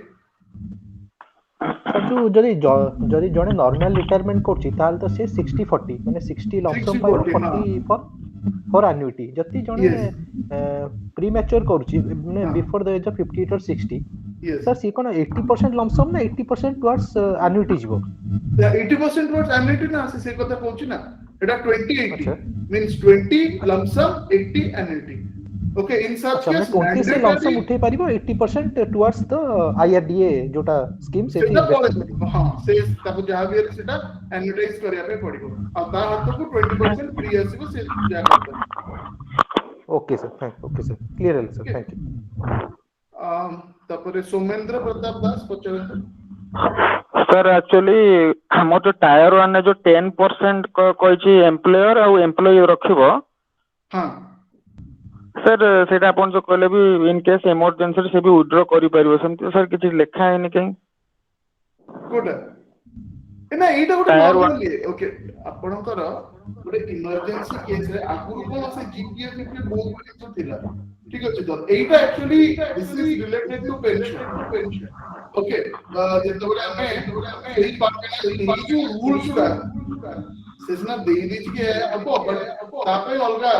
सर जो जदी जने नॉर्मल रिटायरमेंट करछि ताल तो से 60 40 माने 60 लमसम पाइबो 40 फॉर एन्युटी. जति जने प्रीमैच्योर करछि माने बिफोर द एज ऑफ 58 और 60. Yes. सर सी कोन 80% लमसम ना 80% टुवर्ड्स एन्युटी जिवो. 80% towards annuity ना से कथा कहउछि ना एटा 20-80 अच्छा. means 20 lump sum 80 annuity. Okay, in such अच्छा मैं case 20 से लमसम उठे पारिबो 80% टुवर्ड्स द आईआरडीए जोटा स्कीम से सेटा पड़े हां से ताको जहा भी है सेटा एनुटाइज करिया पे पड़िबो आ ता हाथ को 20% फ्री आसीबो से जा करता. Okay sir. Okay sir clear है सर. Thank you. तापरे सोमेंद्र प्रताप दास पचरंतो. सर एक्चुअली हमर जो टायर 1 ने जो 10% कहछि एम्प्लॉयर और एम्प्लॉई रखिबो. हां सर सेटा अपन जो कहले भी इन केस इमरजेंसी से भी विथड्रॉ करि परिबो सेमति सर किछि लेखा है नि कहीं कोडा एना एटा गोटे Tier one. नॉर्मली. ओके आपनकर गोटे इमरजेंसी केस रे आगुर को से जीपीएफ के बहुत बड़ी थिला. ठीक अछि तो एटा actually this is related to pension. Okay जेतबे हमें एही पार्ट जो रूल्स का सेजना देई दी के अब तापे अलगा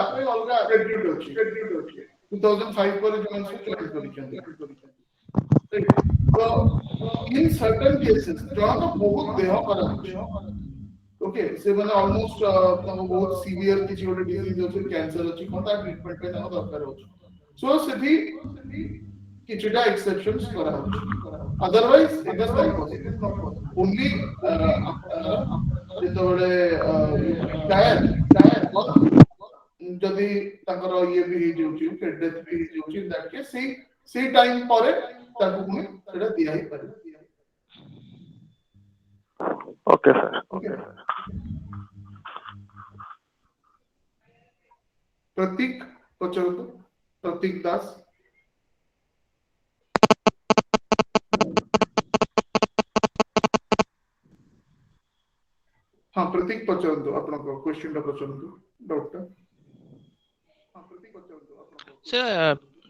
क्रेडिट अछि 2005 पर जो मनसे क्लेम करिछन. तो इन सर्टेन केसेस जहाँ तो बहुत देह खराब. ओके से माने ऑलमोस्ट बहुत सीवियर किछि गोटे डिजीज अछि कैंसर अछि कोनता ट्रीटमेंट पे ना दरकार अछि. सो सेठी किछटा एक्सेप्शंस करा अछि. Otherwise it is not possible. Only जेतबेले टायर जदी ताकर ये भी हे जोछि डेथ भी हे जोछि दैट के सी टाइम परे ताकू पुनी सेटा दिया ही पारे. Okay sir. ओके प्रतीक पचरंतो. प्रतीक दास. हाँ प्रतीक पचरंतो आपनको क्वेश्चन टा पचरंतो डाउट टा. हाँ प्रतीक पचरंतो आपनको.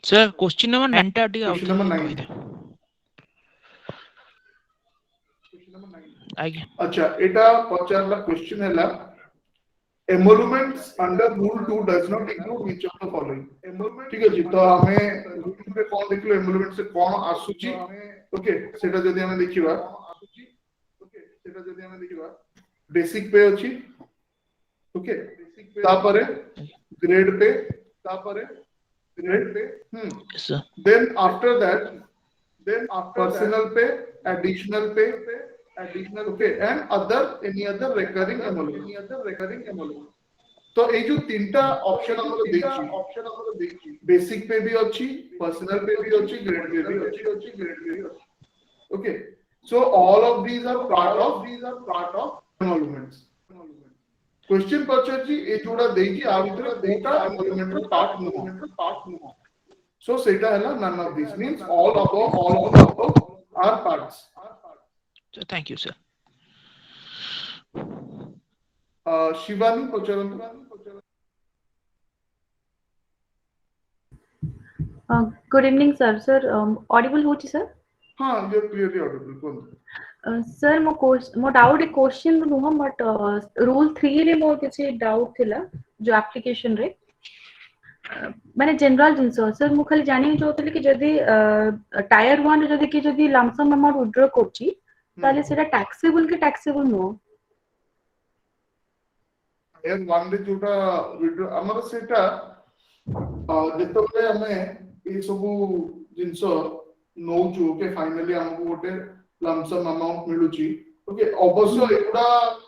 सर क्वेश्चन नंबर 9 टा टी क्वेश्चन नंबर 9. आगे. अच्छा एटा पचारला क्वेश्चन हैला emoluments under rule 2 does not include which of the following. ठीक अछि तो हमें रूल पे कोन देखलो एमोलुमेंट से कोन आसुची. ओके सेटा जदी हमें देखिबा बेसिक पे अछि. ओके तापरे grade pay sir then after that personal pay, additional pay, okay, and any other recurring emolument. तो ये जो तीनटा ऑप्शन हमरो देखि बेसिक पे भी अछि, पर्सनल पे भी अछि, ग्रेड पे भी अछि. Okay, so all of these are part of emoluments. Question पचर जी ए जोड़ा देजी आ भीतर कोटा एमोलुमेंट रो पार्ट नो. So सेटा हैला none of these means all of the above are parts. So thank you sir. Shivani पचरंतो. Good evening, sir. Sir, audible होची sir? हाँ, you are clearly audible. कौन? Sir, मो डाउट एक क्वेश्चन नुह बट रूल 3 रे मो किछि डाउट थिला जो एप्लीकेशन रे माने जनरल जिंस सर मु खाली जानि चाहतले कि जदी टायर 1 रे जदी लमसम अमाउंट विथड्रॉ करछि ताले सेटा टैक्सेबल कि टैक्सेबल नो. टायर 1 रे जोटा विड्रॉ हमर सेटा जेतबे हमें ए सब जिंस नोचु के फाइनली हमको गोटे लमसम अमाउंट मिलुची. ओके अवश्य एगुडा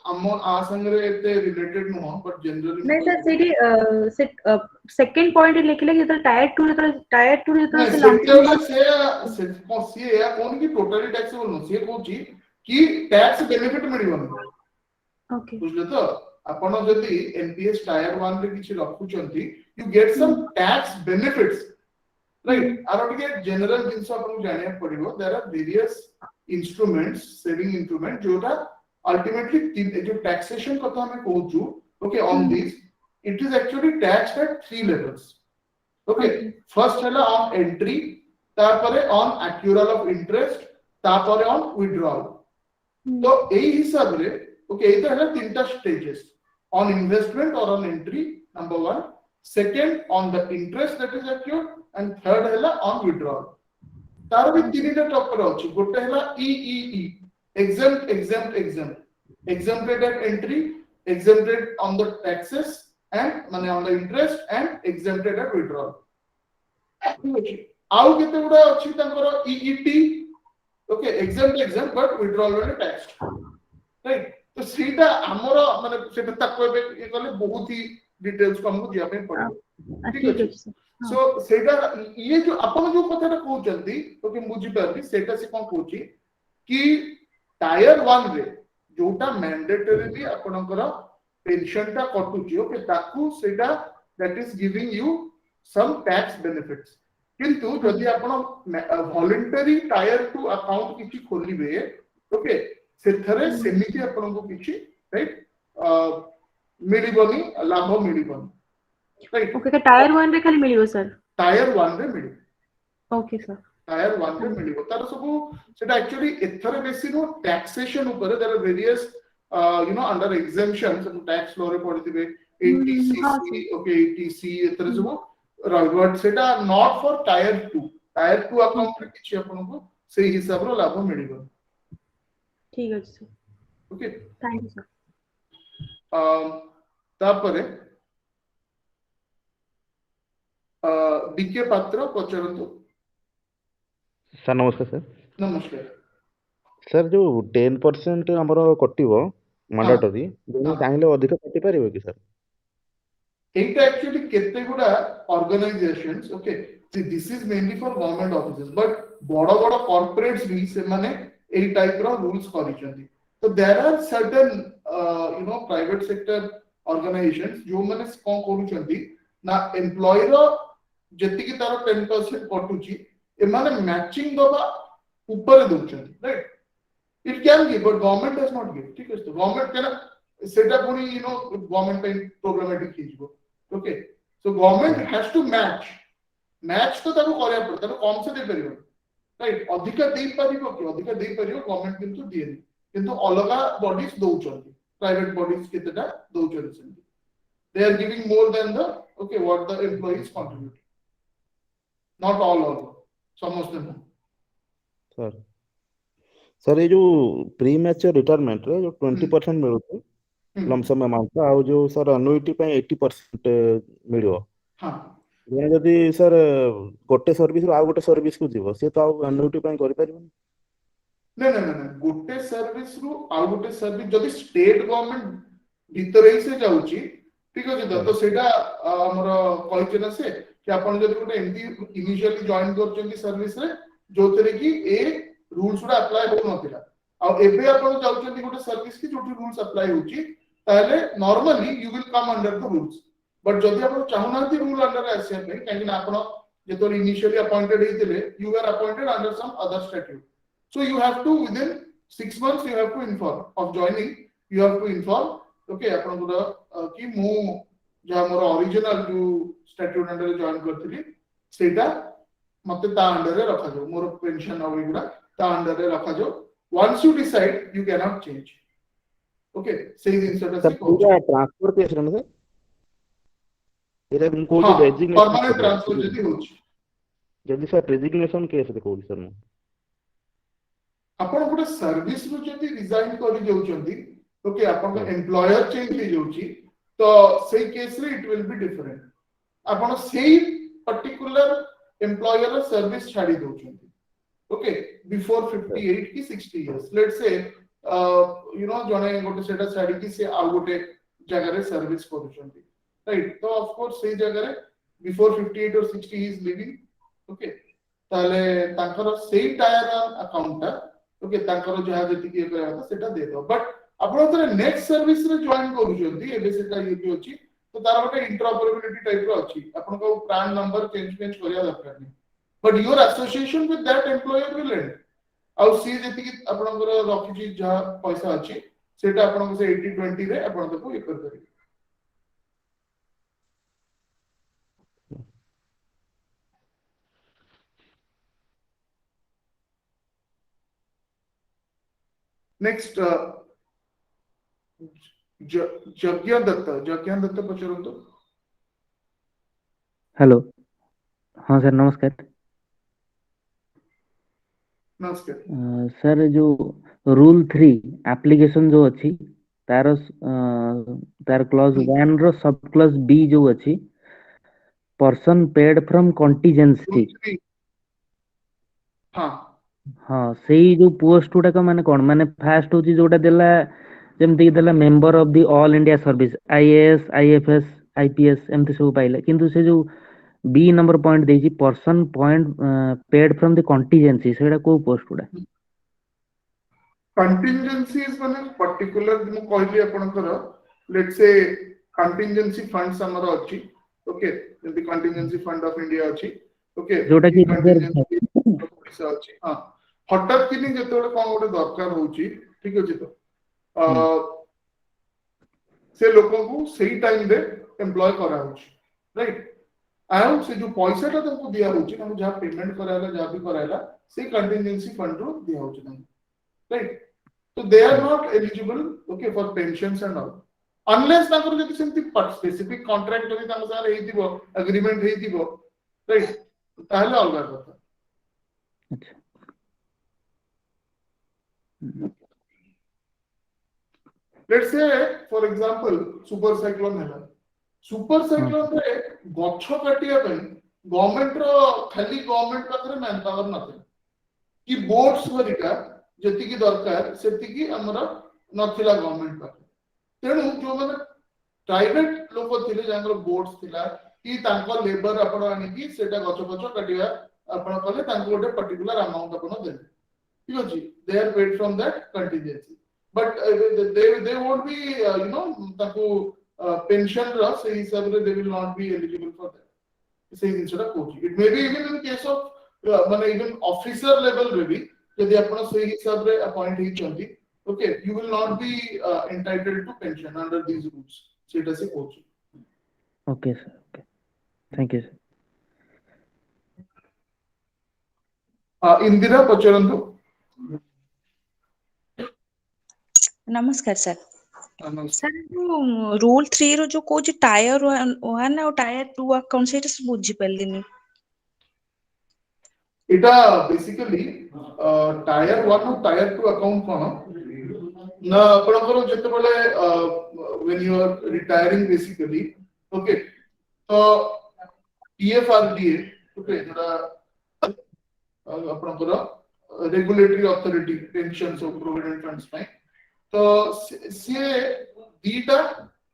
हम आ संगे एते रिलेटेड नो बट जनरली नहीं सर सीडी सेकंड पॉइंट लिखले कि टायर 2 से लॉन्ग से या कोन की टोटली टैक्सेबल नो से कहूची कि टैक्स बेनिफिट मिलिबन ओके बुझले तो आपण जदी एनपीएस टायर 1 रे किछि रखुचंती you get some tax benefits right आरो टिके जनरल जिंस आपण जानिया पड़िबो there are various instruments saving instrument जोटा अल्टीमेटली जो टैक्सेशन कथा हमें कहूचू okay on this it is actually taxed at 3 levels okay first हैला ऑन एंट्री तापरे ऑन एक्यूरल ऑफ इंटरेस्ट तापरे ऑन विथड्रॉल तो एई हिसाब रे ओके एई तो हैला तीनटा स्टेजेस ऑन इन्वेस्टमेंट और on entry number 1 second on the interest that is accrued and third हैला ऑन विथड्रॉल तार भी तीनटा टॉपर अछि गोटे हैला EEE exempted at entry exempted on the taxes and माने on the interest and exempted at withdrawal आउ केते गुडा अछि तांकर EET okay exempt but withdrawal रे taxed राइट तो सीधा हमरो माने सेटा तक ए कले बहुत ही डिटेल्स को हमको दिया पे पड़ो ठीक है सो सेटा ये जो अपन जो कथाटा कहउचंती ओके बुझी पारबी सेटा से कोन कहउची कि टायर 1 रे जोटा मैंडेटरीली आपनकर पेंशन ता कटुची ओके ताकू सेटा that is giving you some tax benefits किंतु जदि आपण वॉलंटरी टायर 2 अकाउंट किछि खोलिबे ओके सेथरे सेमिति आपनको किछि राइट मिलिबनी लाभ मिलिबनी राइट ओके टायर 1 रे खाली मिलियो सर टायर 1 रे मिलि ओके सर टायर 1 रे मिलिबो तार सब सेटा एक्चुअली एथरे बेसी नो टैक्सेशन ऊपर there are various you know under exemption सब टैक्स लॉ रे पड़िथिबे एटीसी ओके एटीसी एथरे सब राइट सेटा नॉट फॉर टायर 2 अकाउंट रे किछि आपनको सेही हिसाब रो लाभ मिलिबो ठीक अछि sir okay thank you sir तापरे बीके पात्र पचरंतु सर नमस्कार सर नमस्कार सर जो 10% हमरो कटिवो मैंडेटरी जो चाहिले अधिक कटि परिबो कि सर एटा एक्चुअली केते गुडा organisations okay this is mainly for government offices but बड़ बड़ कॉर्पोरेट्स भी से माने एई टाइप रो रूल्स करिसंती तो there are certain you know private sector organisations जो माने कोन करूचंती ना एम्प्लॉय रो जति की तार 10% कटुची एमाने मैचिंग दबा ऊपर दोचंती right it can give but government does not give ठीक है तो गवर्नमेंट केना सेटा पुनी यू नो गवर्नमेंट पे प्रोग्रामेटिक हिजबो okay so government has to match तो ताको करिया पड़ता तो कम से दे परिबो राइट अधिक दे परिबो कि अधिक दे परिबो गवर्नमेंट किंतु दिएनी किंतु अलगा बॉडीज दोचंती प्राइवेट बॉडीज केतेटा दोचंती they are giving more than the okay what the employees contribute not all some of them sir sir ये जो प्री मैच्योर रिटायरमेंट रे जो 20% मिलुते लमसम अमाउंट आ जो सर एनुइटी पे 80% मिलियो हां जे जदी सर गोटे सर्विस रो आ गोटे सर्विस को जीवो से तो एनुइटी पे करि परिबो नहीं गोटे सर्विस रो आ गोटे सर्विस जदी स्टेट गवर्नमेंट भीतर ही से जाउची ठीक अछि तो सेटा हमर कहै ना से कि आपण जदी गोटे एमडी इनिशियली जॉइन करचंती सर्विस रे जोतरे कि ए रूल्स उडा अप्लाई हो नथिला आ एबे आपण जाउचंती गोटे सर्विस की जोटी रूल्स अप्लाई होची ताले normally you will come under the rules but जदी आपण चाहनाती रूल अंडर आसिया पे काहे ना आपण जेतो इनिशियली अपॉइंटेड हेतिले you are appointed under some other statute so you have to within 6 months you have to inform of joining you have to inform okay आपण गुडा कि मु जे हमर ओरिजिनल जो स्टैट्यूट अंडर जॉइन करथिली सेटा मते ता अंडर रे रखा जो मोर पेंशन और गुडा ता अंडर रे रखा जो once you decide you can not change okay सेही दिन सेटा से पूरा ट्रांसफर केस रन से एरा को रेजिग्नेशन परमानेंट ट्रांसफर जदी होची जदी सर रेजिग्नेशन केस रे कोली सर आपण गुडा सर्विस रो जदी रिजाइन करि जाउचंती ओके आपण एम्प्लॉयर चेंज हो जाउची तो सेही केस रे इट विल बी डिफरेंट आपण सेही पर्टिकुलर एम्प्लॉयर सर्विस छाडी दोचंती ओके बिफोर 58 की 60 years let's say you know जने गोटे सेटा छाड़ी कि से आ गोटे जगह रे सर्विस करूछंती राइट तो ऑफ कोर्स से जगह रे बिफोर 58 और 60 ही इज लिविंग ओके ताले तांकर सेम टायर अकाउंट ओके तांकर जहा जति के करबा सेटा दे दो बट आपण तरे नेक्स्ट सर्विस रे जॉइन करूछंती एबे सेटा ये अछि तो तार गोटे इंटरऑपरेबिलिटी टाइप रो अछि आपण को प्रान नंबर चेंज करिया दरकार नहीं but your association with that employer will and आउ सी जति कि आपण को रखि जहा पैसा अछि सेटा आपण को से 80 20 रे आपण को ये कर करिवे नेक्स्ट जग्ञा दत्त पचरंतो हेलो हाँ सर नमस्कार नमस्कार सर जो रूल 3 एप्लीकेशन जो अच्छी तार तार क्लॉज 1 रो सब क्लॉज बी जो अच्छी पर्सन पेड फ्रॉम कंटीजेंसी हाँ हाँ सेही जो पोस्ट गुडा का माने कोन माने फास्ट होची जोटा देला जेमति कि देला member of the all India service IAS IFS IPS एमति सब पाइला किंतु से जो बी नंबर पॉइंट देजी person point paid from the contingency सेटा को पोस्ट गुडा कंटीजेंसीज माने पर्टिकुलर मु कहली आपनकर लेट्स से कंटीजेंसी फंड्स हमर अछि ओके जति कंटीजेंसी फंड ऑफ इंडिया अछि ओके जोटा कि पैसा अछि हां हठात कि नहीं जेतोले कोन गोटे दरकार होची ठीक अछि तो से लोगों को सही टाइम दे एम्प्लॉय करा होची राइट आउ से जो पैसा ता तुमको दिया होची हम जहां पेमेंट कराला जहां भी कराला से कंटीजेंसी फंड रो दिया होची तुमको right so they are not eligible okay for pensions and all unless ताकर जति सेमति स्पेसिफिक कॉन्ट्रैक्ट जति तांग सारे हेतिबो एग्रीमेंट हेतिबो राइट ताहले अलग कथा अच्छा let's say for example super cyclone है super cyclone रे गछ काटिया पे गवर्नमेंट रो खाली गवर्नमेंट पाखरे मैन पावर नथे कि बोट्स वरिका जति की दरकार सेति की हमरा नथिला गवर्नमेंट पाखरे तेणु जो माने प्राइवेट लोक थिले जांगर बोट्स थिला कि तांको लेबर आपण आनी कि सेटा गछ काटिया आपण कले तांको गोटे पर्टिकुलर अमाउंट आपण देले ठीक अछि they are paid from that contingency but they won't be you know taku pension ra se hisab re they will not be eligible for that se instead of coach it may be even in case of mane even officer level re bhi jodi apna se hisab re appoint hi chanti okay you will not be entitled to pension under these rules so it is a coach okay sir okay thank you sir indira pacharantu नमस्कार sir sir जो rule 3 रो जो coach tyre 1 और tyre 2 account से बुझी पल्लिनी इटा basically tyre 1 और tyre 2 account कोन ना आपनकर जते बेले when you are retiring basically okay तो पीएफआरडीए ओके जरा आपनकर रेगुलेटरी अथॉरिटी पेंशन्स और प्रोविडेंट फंड्स में तो से दीटा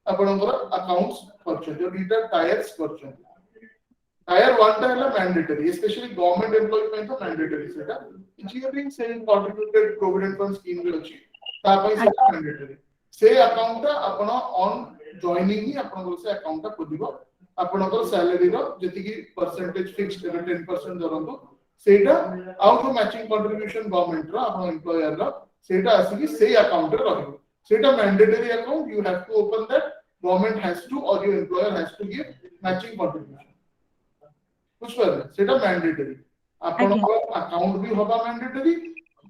आपनकर अकाउंट्स करछन जो दीटा टायर्स करछन टायर 1 टा हला मैंडेटरी स्पेशली गवर्नमेंट एम्प्लॉय पे तो मैंडेटरी सेटा इंजीनियरिंग से कंट्रीब्यूटेड प्रोविडेंट फंड स्कीम रे अछि ता पई से मैंडेटरी से अकाउंट आपण ऑन जॉइनिंग ही आपनकर से अकाउंट खोदिबो आपनकर सैलरी रो जति की परसेंटेज फिक्स्ड 10% धरंतो सेटा out of matching contribution government रो आपण एम्प्लॉयर रो सेटा आसी से अकाउंट रे रहबो सेटा mandatory account you have to open that government has to और your employer has to give matching contribution कुछ पर सेटा मैंडेटरी आपण को अकाउंट भी होबा मैंडेटरी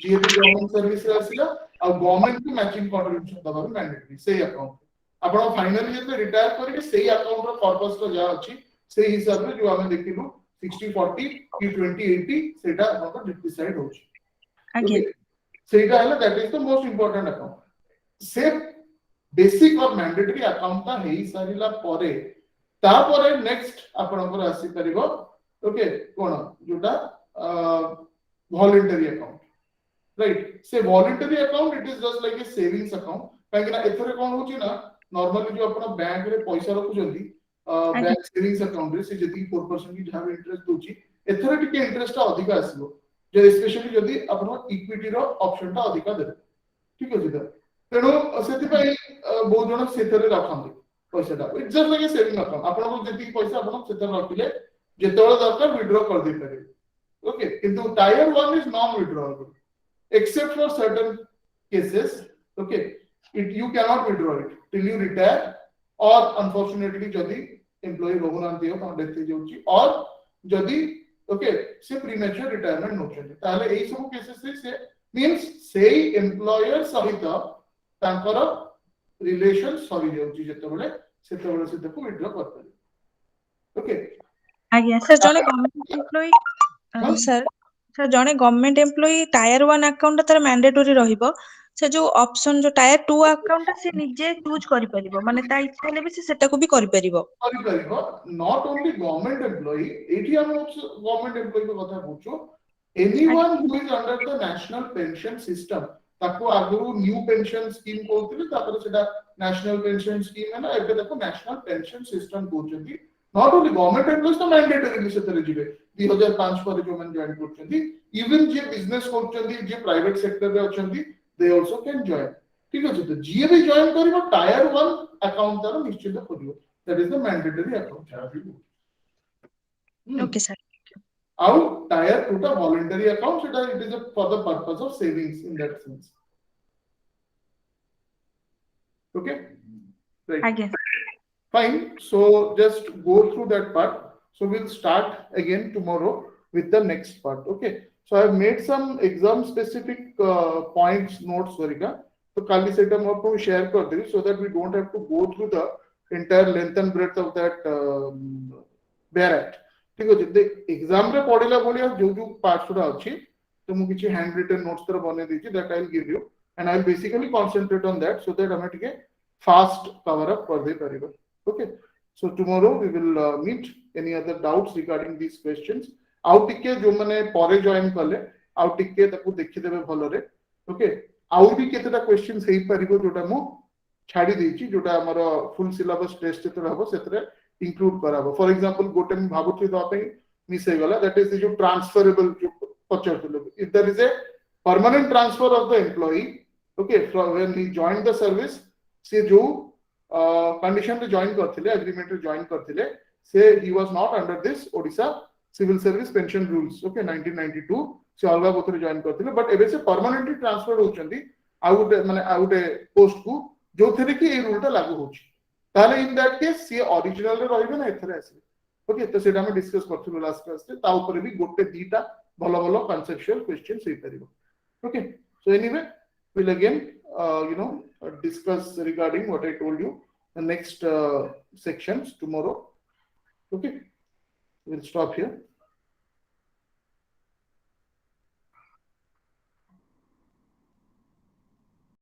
जे भी गवर्नमेंट सर्विस रे आसीला और गवर्नमेंट की मैचिंग कंट्रीब्यूशन दबा मैंडेटरी से अकाउंट आपण फाइनली जते रिटायर करके से अकाउंट रो पर्पस तो जा अछि से हिसाब रे जो हमें देखिलु 60 40 की 20 80 सेटा आपण डिसाइड होछि आगे सेटा हला that is the most important account से बेसिक और मैंडेटरी अकाउंट ता हेई सारिला परे ता परे नेक्स्ट आपनकर आसी परिबो ओके कोन जोटा voluntary account right? Say voluntary account, it is just like a savings account. କାହିଁକି ନା ଏଥରେ କଣ ହଉଛି ନା ନର୍ମାଲି ଯୋଉ ଆପଣ ବ୍ୟାଙ୍କ ରେ ପଇସା ରଖୁଛନ୍ତି ବ୍ୟାଙ୍କ ସେଭିଂସ୍ ଆକାଉଣ୍ଟ ରେ ସେ ଯେତିକି 4% କି ଯାହା ଇଣ୍ଟରେଷ୍ଟ ଦଉଛି ଏଥରେ ଟିକେ ଇଣ୍ଟରେଷ୍ଟ ଅଧିକ ଆସିବ ଯେ ସ୍ପେଶାଲି ଯଦି ଆପଣ ଇକ୍ୱିଟି ର ଅପସନ ଟା ଅଧିକ ଦେବେ ଠିକ ଅଛି ତ ତେଣୁ ସେଥିପାଇଁ ବହୁତ ଜଣ ସେଥିରେ ରଖନ୍ତି ପଇସାଟା it's just like a saving account ଆପଣଙ୍କୁ ଯେତିକି ପଇସା ଆପଣ ସେଥିରେ ରଖିଲେ ଯେତେବେଳେ ଦରକାର ୱିଡ୍ର କରିଦେଇ ପାରିବେ ଓକେ କିନ୍ତୁ Tier 1 is non withdrawable except for certain cases okay you cannot withdraw it till you retire or unfortunately jodi employee rohunanti ho death heijauchi or jodi okay se premature retirement nochandi tale ei sabu cases se means sei employer sahita tankara relation sari jauchi jetebale setebale se taku withdraw kartali okay ଆଜ୍ଞା sir ଜଣେ government employee sir ଜଣେ government employee Tier 1 account ତାର mandatory ରହିବ ସେ ଯୋଉ option ଯୋଉ Tier 2 account ସେ ନିଜେ ଚୁଜ କରିପାରିବ ମାନେ ତା ଇଚ୍ଛା ହେଲେ ବି ସେ ସେଟାକୁ ବି କରିପାରିବ not only government employee ଏଠି ଆମେ government employee କଥା କହୁଛୁ anyone who is under the national pension system ତାକୁ ଆଗରୁ new pension scheme କହୁଥିଲେ ତାପରେ ସେଟା national pension scheme ହେଲା ଏବେ ତାକୁ national pension system କହୁଛନ୍ତି not only government employees ତ mandatory ସେଥିରେ ଯିବେ 2005 ପରେ ଯୋଉମାନେ ଜଏନ୍ କରୁଛନ୍ତି even ଯିଏ ବିଜନେସ କରୁଛନ୍ତି ଯିଏ ପ୍ରାଇଭେଟ ସେକ୍ଟର ରେ ଅଛନ୍ତି they also can join ठीक ଅଛି ତ ଯିଏ ବି ଜଏନ୍ କରିବ Tier 1 ଆକାଉଣ୍ଟ ତାର ନିଶ୍ଚିତ ଖୋଲିବ that is the mandatory account okay sir ଆଉ Tier 2 ଟା voluntary account ସେଟା it is for the purpose of savings in that sense okay right ଆଜ୍ଞା fine so just go through that part so we'll start again tomorrow with the next part okay so I have made some exam specific points notes varika so kali seta mo aapko share kar debi so that we don't have to go through the entire length and breadth of that bare act ठीक अछि दे exam रे पढिला भलिया जो जो parts रा अछि तो मु किछि हैंड रिटन नोट्स तर बने देछि that I will give you and I will basically concentrate on that so that हमें टिके फास्ट कवर अप कर दे परिबो okay so tomorrow we will meet any other doubts regarding these questions आउ टिके जो माने परे जॉइन करले आउ टिके ताकू देखि देबे भलो रे ओके आउ भी केतेटा क्वेश्चंस हेई परिबो जोटा मु छाडी देछि जोटा हमर फुल सिलेबस टेस्ट जेते रहबो सेतरे इंक्लूड कराबो फॉर एग्जांपल गोटे हम भाबुथि दो पे मिस हे गला दैट इज जो ट्रांसफरेबल जो पचरतले if there is a permanent transfer of the employee okay from when he join the service से जो कंडीशन रे जॉइन करथिले एग्रीमेंट रे जॉइन करथिले से he was not under this Odisha civil service pension rules okay 1992 से अलगा गोत्र जॉइन करथिले बट एबे से परमानेंटली ट्रांसफर होचंदी आउट माने आउट ए पोस्ट को जो थरे कि ए रूल ता लागू होची ताले इन दैट केस सी ओरिजिनल रे रहिबे ना एथरे आसी ओके तो सेटा हम डिस्कस करथिलु लास्ट क्लास रे ता ऊपर भी गोटे दीटा भलो भलो कॉन्सेप्चुअल क्वेश्चंस हे परिबो okay so anyway we'll again discuss regarding what I told you the next sections tomorrow okay we'll stop here